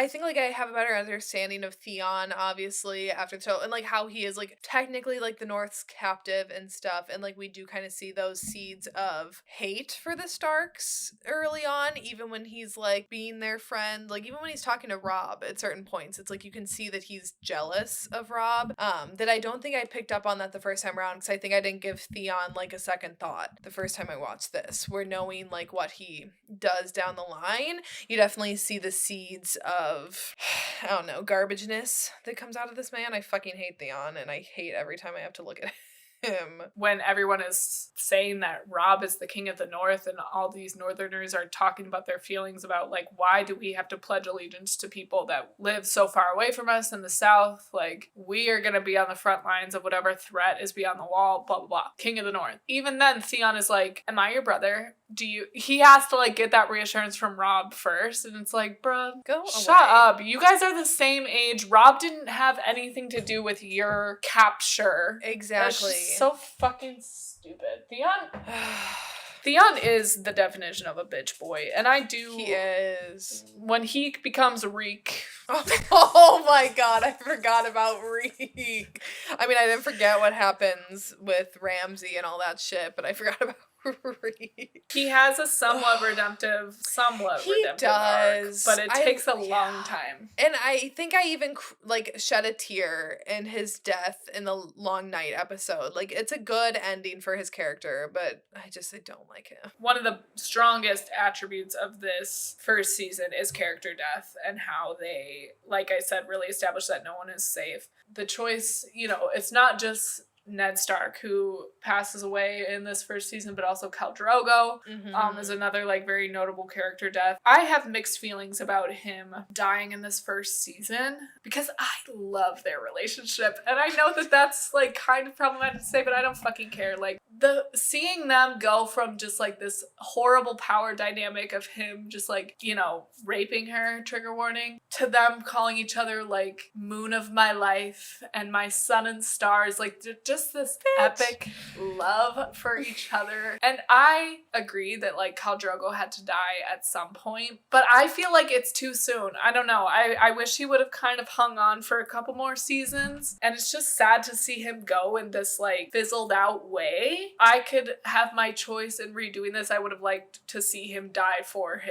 think like I have a better understanding of Theon, obviously, after the show, and like how he is like technically like the North's captive and stuff, and like we do kind of see those seeds of hate for the Starks early on, even when he's like being their friend, like even when he's talking to Robb at certain points, it's like you can see that he's jealous of Robb. That I don't think I picked up on that the first time around, because I think I didn't give Theon like a second thought the first time I watched this, where knowing like what he does down the line, you definitely see the seeds of, I don't know, garbageness that comes out of this man. I fucking hate Theon, and I hate every time I have to look at him. When everyone is saying that Robb is the king of the North and all these Northerners are talking about their feelings about like, why do we have to pledge allegiance to people that live so far away from us in the South? Like, we are going to be on the front lines of whatever threat is beyond the wall, blah, blah, blah. King of the North. Even then, Theon is like, am I your brother? He has to like get that reassurance from Robb first, and it's like, bruh, shut up. You guys are the same age. Robb didn't have anything to do with your capture. Exactly. That's just so fucking stupid. Theon is the definition of a bitch boy, and He is. When he becomes Reek. Oh my god, I forgot about Reek. I mean, I didn't forget what happens with Ramsay and all that shit, but I forgot about Reek. He has a somewhat redemptive arc, but it takes a long time. And I think I even like shed a tear in his death in the Long Night episode. Like, it's a good ending for his character, but I don't like him. One of the strongest attributes of this first season is character death and how they, like I said, really establish that no one is safe. The choice, you know, it's not just Ned Stark, who passes away in this first season, but also Khal Drogo is another like very notable character death. I have mixed feelings about him dying in this first season because I love their relationship, and I know that that's like kind of problematic to say, but I don't fucking care. Like, seeing them go from just like this horrible power dynamic of him just like, you know, raping her, trigger warning, to them calling each other like moon of my life and my sun and stars, like just this epic love for each other. And I agree that like Khal Drogo had to die at some point, but I feel like it's too soon. I don't know. I wish he would have kind of hung on for a couple more seasons, and it's just sad to see him go in this like fizzled out way. I could have my choice in redoing this. I would have liked to see him die for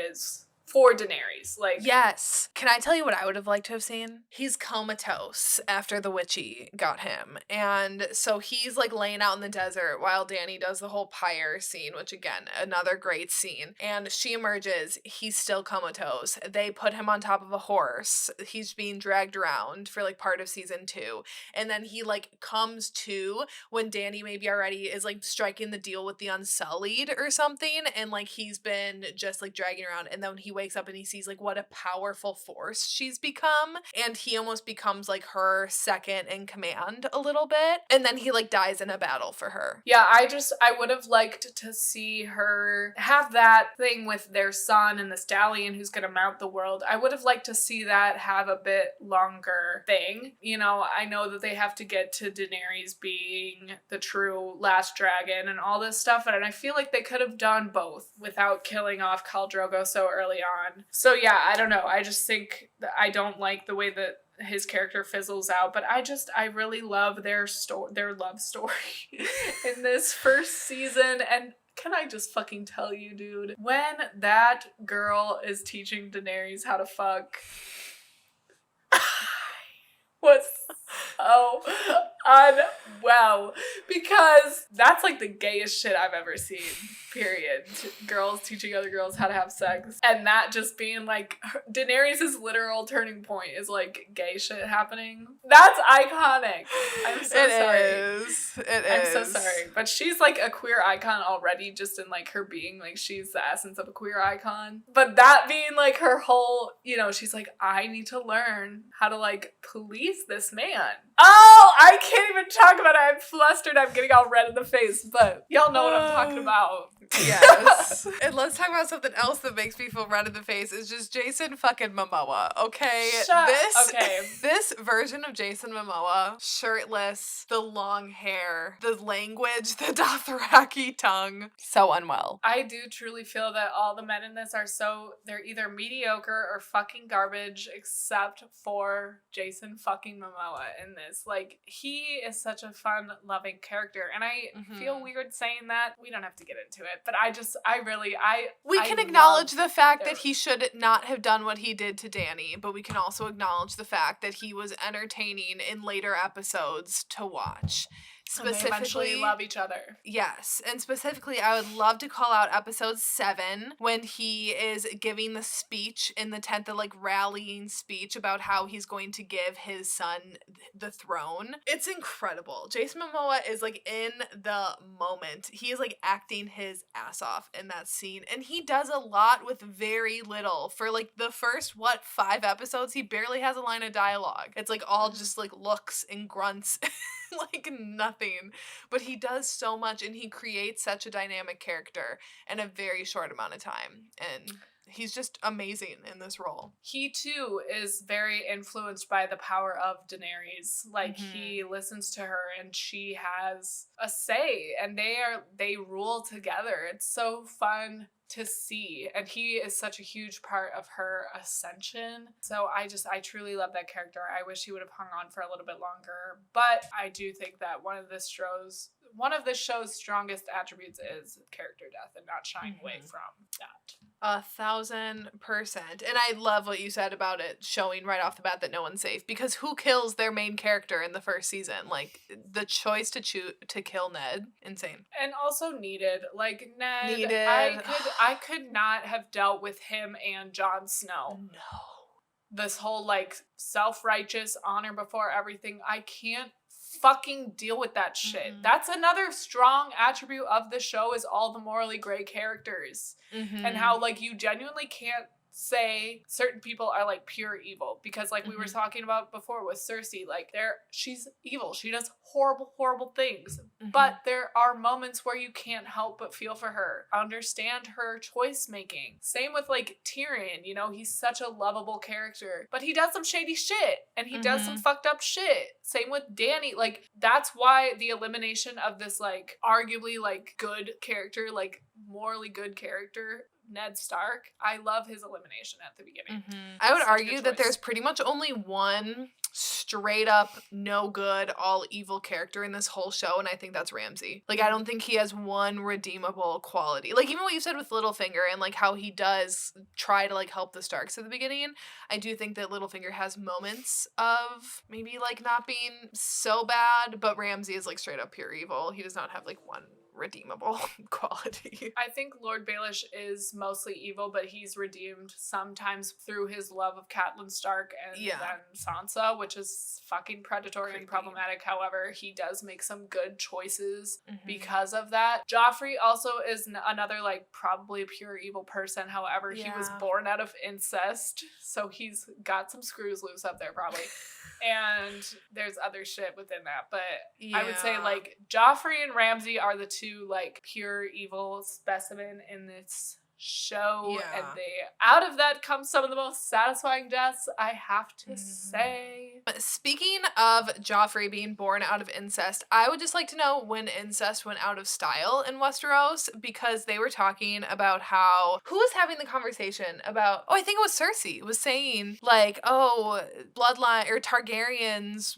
Daenerys. Like, yes. Can I tell you what I would have liked to have seen? He's comatose after the witchy got him. And so he's like laying out in the desert while Dany does the whole pyre scene, which again, another great scene. And she emerges. He's still comatose. They put him on top of a horse. He's being dragged around for like part of season 2. And then he like comes to when Dany maybe already is like striking the deal with the Unsullied or something. And like he's been just like dragging around. And then when he wakes wakes up and he sees like what a powerful force she's become, and he almost becomes like her second in command a little bit, and then he like dies in a battle for her. Yeah, I would have liked to see her have that thing with their son and the stallion who's gonna mount the world. I would have liked to see that have a bit longer thing. You know, I know that they have to get to Daenerys being the true last dragon and all this stuff, and I feel like they could have done both without killing off Khal Drogo so early on. So yeah, I don't know. I just think that I don't like the way that his character fizzles out, but I really love their love story in this first season. And can I just fucking tell you, dude, when that girl is teaching Daenerys how to fuck was so unwell, because that's like the gayest shit I've ever seen, period. Girls teaching other girls how to have sex, and that just being like Daenerys' literal turning point is like gay shit happening. That's iconic. I'm so sorry. I'm so sorry, but she's like a queer icon already, just in like her being like, she's the essence of a queer icon. But that being like her whole, you know, she's like, I need to learn how to like police this man. Oh, I can't even talk about it. I'm flustered. I'm getting all red in the face, but y'all know what I'm talking about. Yes. And let's talk about something else that makes me feel red in the face. Is just Jason fucking Momoa, okay? This version of Jason Momoa, shirtless, the long hair, the language, the Dothraki tongue, so unwell. I do truly feel that all the men in this they're either mediocre or fucking garbage, except for Jason fucking Momoa in this. Like, he is such a fun, loving character, and I feel weird saying that. We don't have to get into it, but we can acknowledge the fact that he should not have done what he did to Dany, but we can also acknowledge the fact that he was entertaining in later episodes to watch. Specifically, and they eventually love each other. Yes, and specifically, I would love to call out episode 7 when he is giving the speech in the tent, the like rallying speech about how he's going to give his son the throne. It's incredible. Jason Momoa is like in the moment. He is like acting his ass off in that scene, and he does a lot with very little. For like the first 5 episodes, he barely has a line of dialogue. It's like all just like looks and grunts. Like nothing, but he does so much, and he creates such a dynamic character in a very short amount of time, and he's just amazing in this role. He too is very influenced by the power of Daenerys. Like, he listens to her, and she has a say, and they rule together. It's so fun to see, and he is such a huge part of her ascension. So I truly love that character. I wish he would have hung on for a little bit longer, but I do think that one of this show's strongest attributes is character death, and not shying away from that. 1,000%. And I love what you said about it showing right off the bat that no one's safe, because who kills their main character in the first season? Like, the choice to kill Ned, insane. And also needed. Like, Ned, I could not have dealt with him and Jon Snow. No. This whole like self-righteous honor before everything. I can't fucking deal with that shit. That's another strong attribute of the show, is all the morally gray characters, and how like you genuinely can't say certain people are like pure evil, because like we were talking about before with Cersei, like she's evil, she does horrible things, but there are moments where you can't help but feel for her, understand her choice making. Same with like Tyrion, you know, he's such a lovable character, but he does some shady shit, and he does some fucked up shit. Same with Dany. Like, that's why the elimination of this like arguably like good character, like morally good character, Ned Stark, I love his elimination at the beginning. I would argue that there's pretty much only one straight up no good, all evil character in this whole show, and I think that's Ramsay. Like, I don't think he has one redeemable quality. Like, even what you said with Littlefinger and like how he does try to like help the Starks at the beginning, I do think that Littlefinger has moments of maybe like not being so bad, but Ramsay is like straight up pure evil. He does not have like one redeemable quality. I think Lord Baelish is mostly evil, but he's redeemed sometimes through his love of Catelyn Stark and then Sansa, which is fucking predatory and problematic. However, he does make some good choices because of that. Joffrey also is another, like, probably pure evil person. However, he was born out of incest, so he's got some screws loose up there probably. And there's other shit within that. But I would say, like, Joffrey and Ramsay are the two, like, pure evil specimen in this show. And out of that comes some of the most satisfying deaths, I have to say. Speaking of Joffrey being born out of incest, I would just like to know when incest went out of style in Westeros, because they were talking about how, who was having the conversation about, I think it was Cersei, was saying, like, bloodline, or Targaryens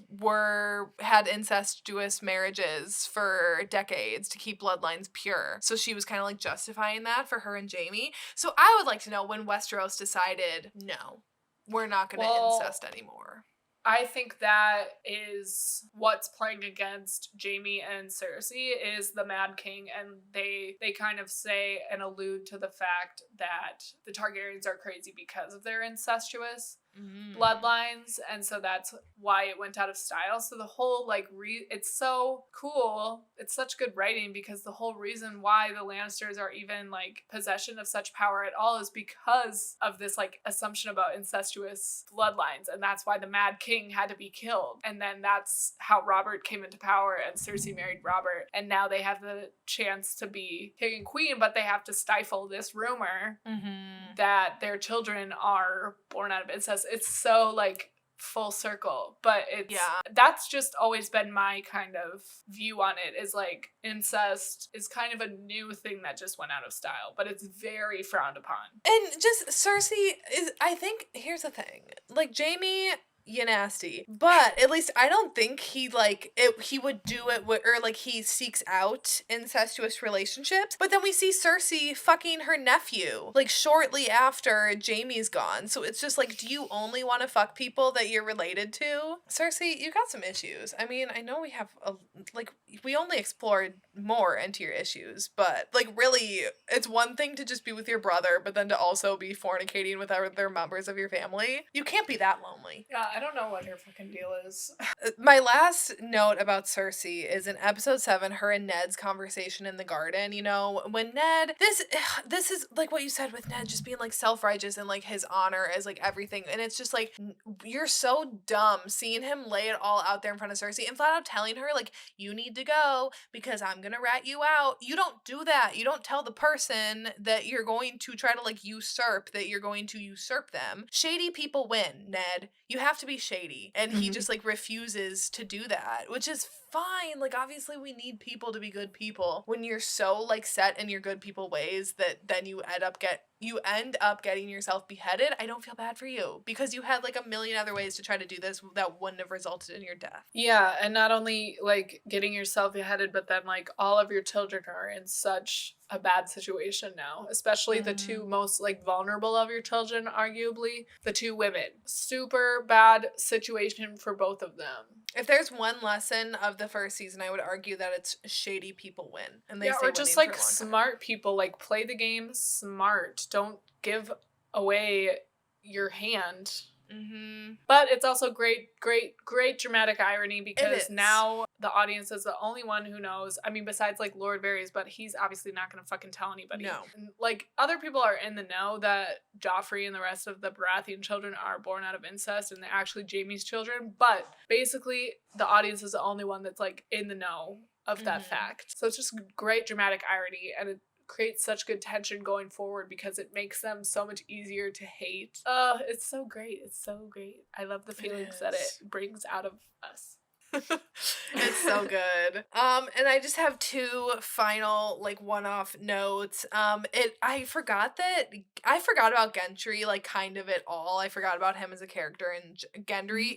had incestuous marriages for decades to keep bloodlines pure. So she was kind of like justifying that for her and Jaime. So I would like to know when Westeros decided, no, we're not going to incest anymore. I think that is what's playing against Jaime and Cersei is the Mad King, and they kind of say and allude to the fact that the Targaryens are crazy because of their incestuous bloodlines, and so that's why it went out of style. So the whole, like, it's so cool, it's such good writing, because the whole reason why the Lannisters are even, like, possession of such power at all is because of this, like, assumption about incestuous bloodlines, and that's why the Mad King had to be killed. And then that's how Robert came into power, and Cersei married Robert, and now they have the chance to be king and queen, but they have to stifle this rumor that their children are born out of incest. It's so, like, full circle, but that's just always been my kind of view on it, is like incest is kind of a new thing that just went out of style, but it's very frowned upon. And just Cersei is, I think, here's the thing, like, Jaime, you nasty, but at least I don't think he would do it or like he seeks out incestuous relationships. But then we see Cersei fucking her nephew like shortly after Jaime's gone, so it's just like, do you only want to fuck people that you're related to? Cersei, you got some issues. I mean, I know we have we only explored more into your issues, but like, really, it's one thing to just be with your brother, but then to also be fornicating with other members of your family. You can't be that lonely. Yeah, I don't know what her fucking deal is. My last note about Cersei is in episode 7, her and Ned's conversation in the garden. You know, when Ned, this is like what you said with Ned just being like self-righteous and like his honor as like everything. And it's just like, you're so dumb seeing him lay it all out there in front of Cersei and flat out telling her like, you need to go because I'm gonna rat you out. You don't do that. You don't tell the person that you're going to try to like usurp, that you're going to usurp them. Shady people win, Ned. You have to be shady. And he just like refuses to do that, which is fine. Like, obviously we need people to be good people. When you're so like set in your good people ways that then you end up getting yourself beheaded, I don't feel bad for you, because you had like a million other ways to try to do this that wouldn't have resulted in your death. Yeah, and not only like getting yourself beheaded, but then like all of your children are in such a bad situation now, especially the two most like vulnerable of your children, arguably the two women. Super bad situation for both of them. If there's one lesson of the first season, I would argue that it's shady people win. And they or just like smart people, like play the game smart. Don't give away your hand. But it's also great dramatic irony, because now the audience is the only one who knows. I mean, besides like Lord Varys, but he's obviously not gonna fucking tell anybody. No. Like, other people are in the know that Joffrey and the rest of the Baratheon children are born out of incest and they're actually Jaime's children, but basically the audience is the only one that's like in the know of that fact. So it's just great dramatic irony, and it creates such good tension going forward because it makes them so much easier to hate. It's so great. It's so great. I love the feelings that it brings out of us. It's so good. And I just have two final like one-off notes. I forgot about Gendry, like kind of at all. I forgot about him as a character, and Gendry,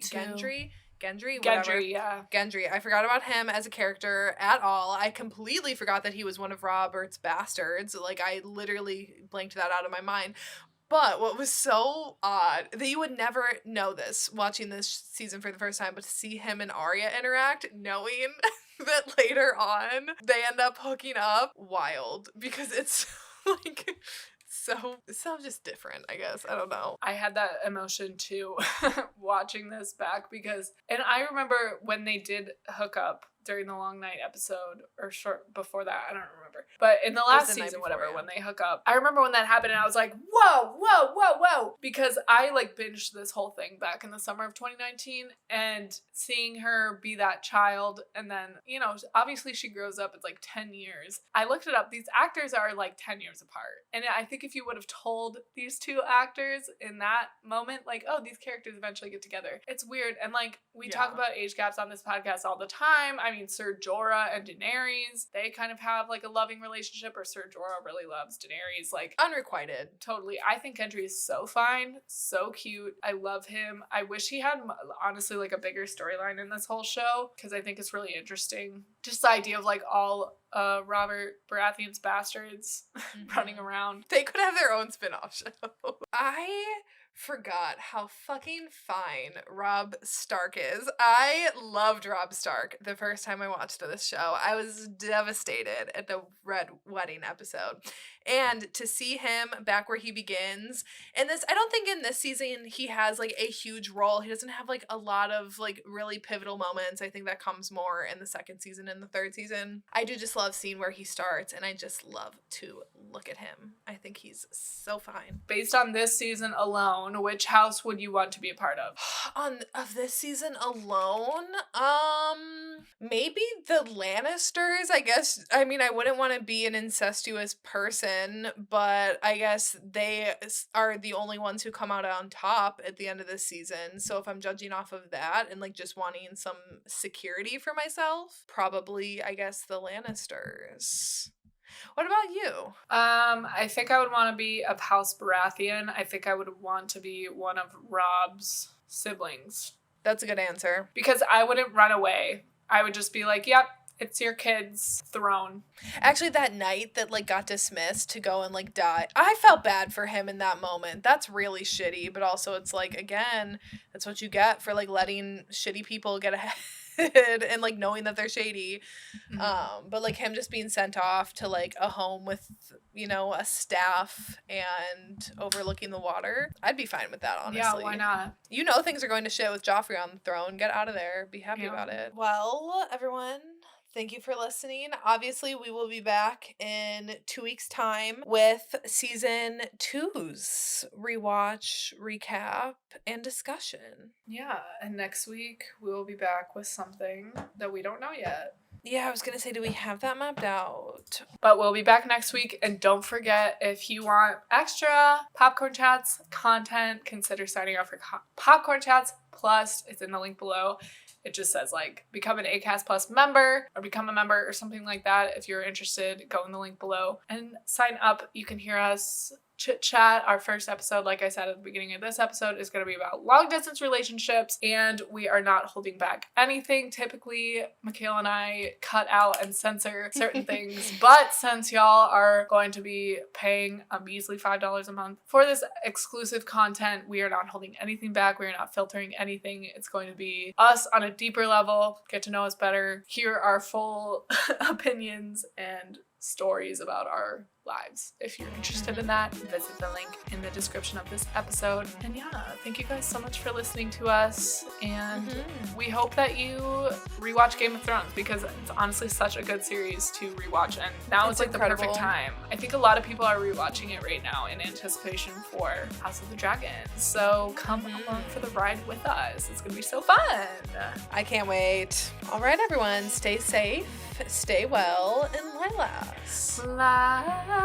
yeah. Gendry. I forgot about him as a character at all. I completely forgot that he was one of Robert's bastards. Like, I literally blanked that out of my mind. But what was so odd, that you would never know this watching this season for the first time, but to see him and Arya interact, knowing that later on they end up hooking up. Wild, because it's like so just different, I guess. I don't know. I had that emotion too watching this back because, and I remember when they did hook up during the Long Night episode, or short before that, I don't remember. But in the last season, whatever, when they hook up, I remember when that happened and I was like, whoa, because I like binged this whole thing back in the summer of 2019, and seeing her be that child, and then, you know, obviously she grows up, it's like 10 years. I looked it up. These actors are like 10 years apart. And I think if you would have told these two actors in that moment, like, oh, these characters eventually get together, it's weird. And like, we talk about age gaps on this podcast all the time. I mean, Ser Jorah and Daenerys, they kind of have like a loving relationship, or Ser Jorah really loves Daenerys, like unrequited. Totally. I think Gendry is so fine, so cute. I love him. I wish he had honestly like a bigger storyline in this whole show, because I think it's really interesting. Just the idea of like all Robert Baratheon's bastards running around. They could have their own spin-off show. I forgot how fucking fine Robb Stark is. I loved Robb Stark the first time I watched this show. I was devastated at the Red Wedding episode. And to see him back where he begins, and this, I don't think in this season he has like a huge role. He doesn't have like a lot of like really pivotal moments. I think that comes more in the second season and the third season. I do just love seeing where he starts, and I just love to look at him. I think he's so fine. Based on this season alone, which house would you want to be a part of? Of this season alone, maybe the Lannisters, I guess. I mean, I wouldn't want to be an incestuous person, but I guess they are the only ones who come out on top at the end of this season. So if I'm judging off of that and like just wanting some security for myself, probably, I guess, the Lannisters. What about you? I think I would want to be of House Baratheon. I think I would want to be one of Robb's siblings. That's a good answer. Because I wouldn't run away. I would just be like, yep, it's your kid's throne. Actually, that night that like got dismissed to go and like die, I felt bad for him in that moment. That's really shitty, but also it's like, again, that's what you get for like letting shitty people get ahead. And like knowing that they're shady. But like him just being sent off to like a home with, you know, a staff and overlooking the water, I'd be fine with that, honestly. Yeah, why not? You know things are going to shit with Joffrey on the throne. Get out of there. Be happy about it. Well, everyone, thank you for listening. Obviously, we will be back in 2 weeks' time with season 2's rewatch, recap, and discussion. Yeah, and next week we will be back with something that we don't know yet. Yeah, I was going to say, do we have that mapped out? But we'll be back next week, and don't forget, if you want extra Popcorn Chats content, consider signing up for Popcorn Chats Plus. It's in the link below. It just says like become an Acast Plus member or become a member or something like that. If you're interested, go in the link below and sign up. You can hear us chit chat. Our first episode, like I said at the beginning of this episode, is going to be about long distance relationships, and we are not holding back anything. Typically, Michaela and I cut out and censor certain things, but since y'all are going to be paying a measly $5 a month for this exclusive content, we are not holding anything back. We are not filtering anything. It's going to be us on a deeper level, get to know us better, hear our full opinions and stories about our lives. If you're interested in that, visit the link in the description of this episode. And yeah, thank you guys so much for listening to us, and we hope that you rewatch Game of Thrones, because it's honestly such a good series to rewatch, and now it's like incredible. The perfect time. I think a lot of people are rewatching it right now in anticipation for House of the Dragon, so come along for the ride with us. It's gonna be so fun. I can't wait. All right, everyone, stay safe, stay well, and LYLAS. LYLAS.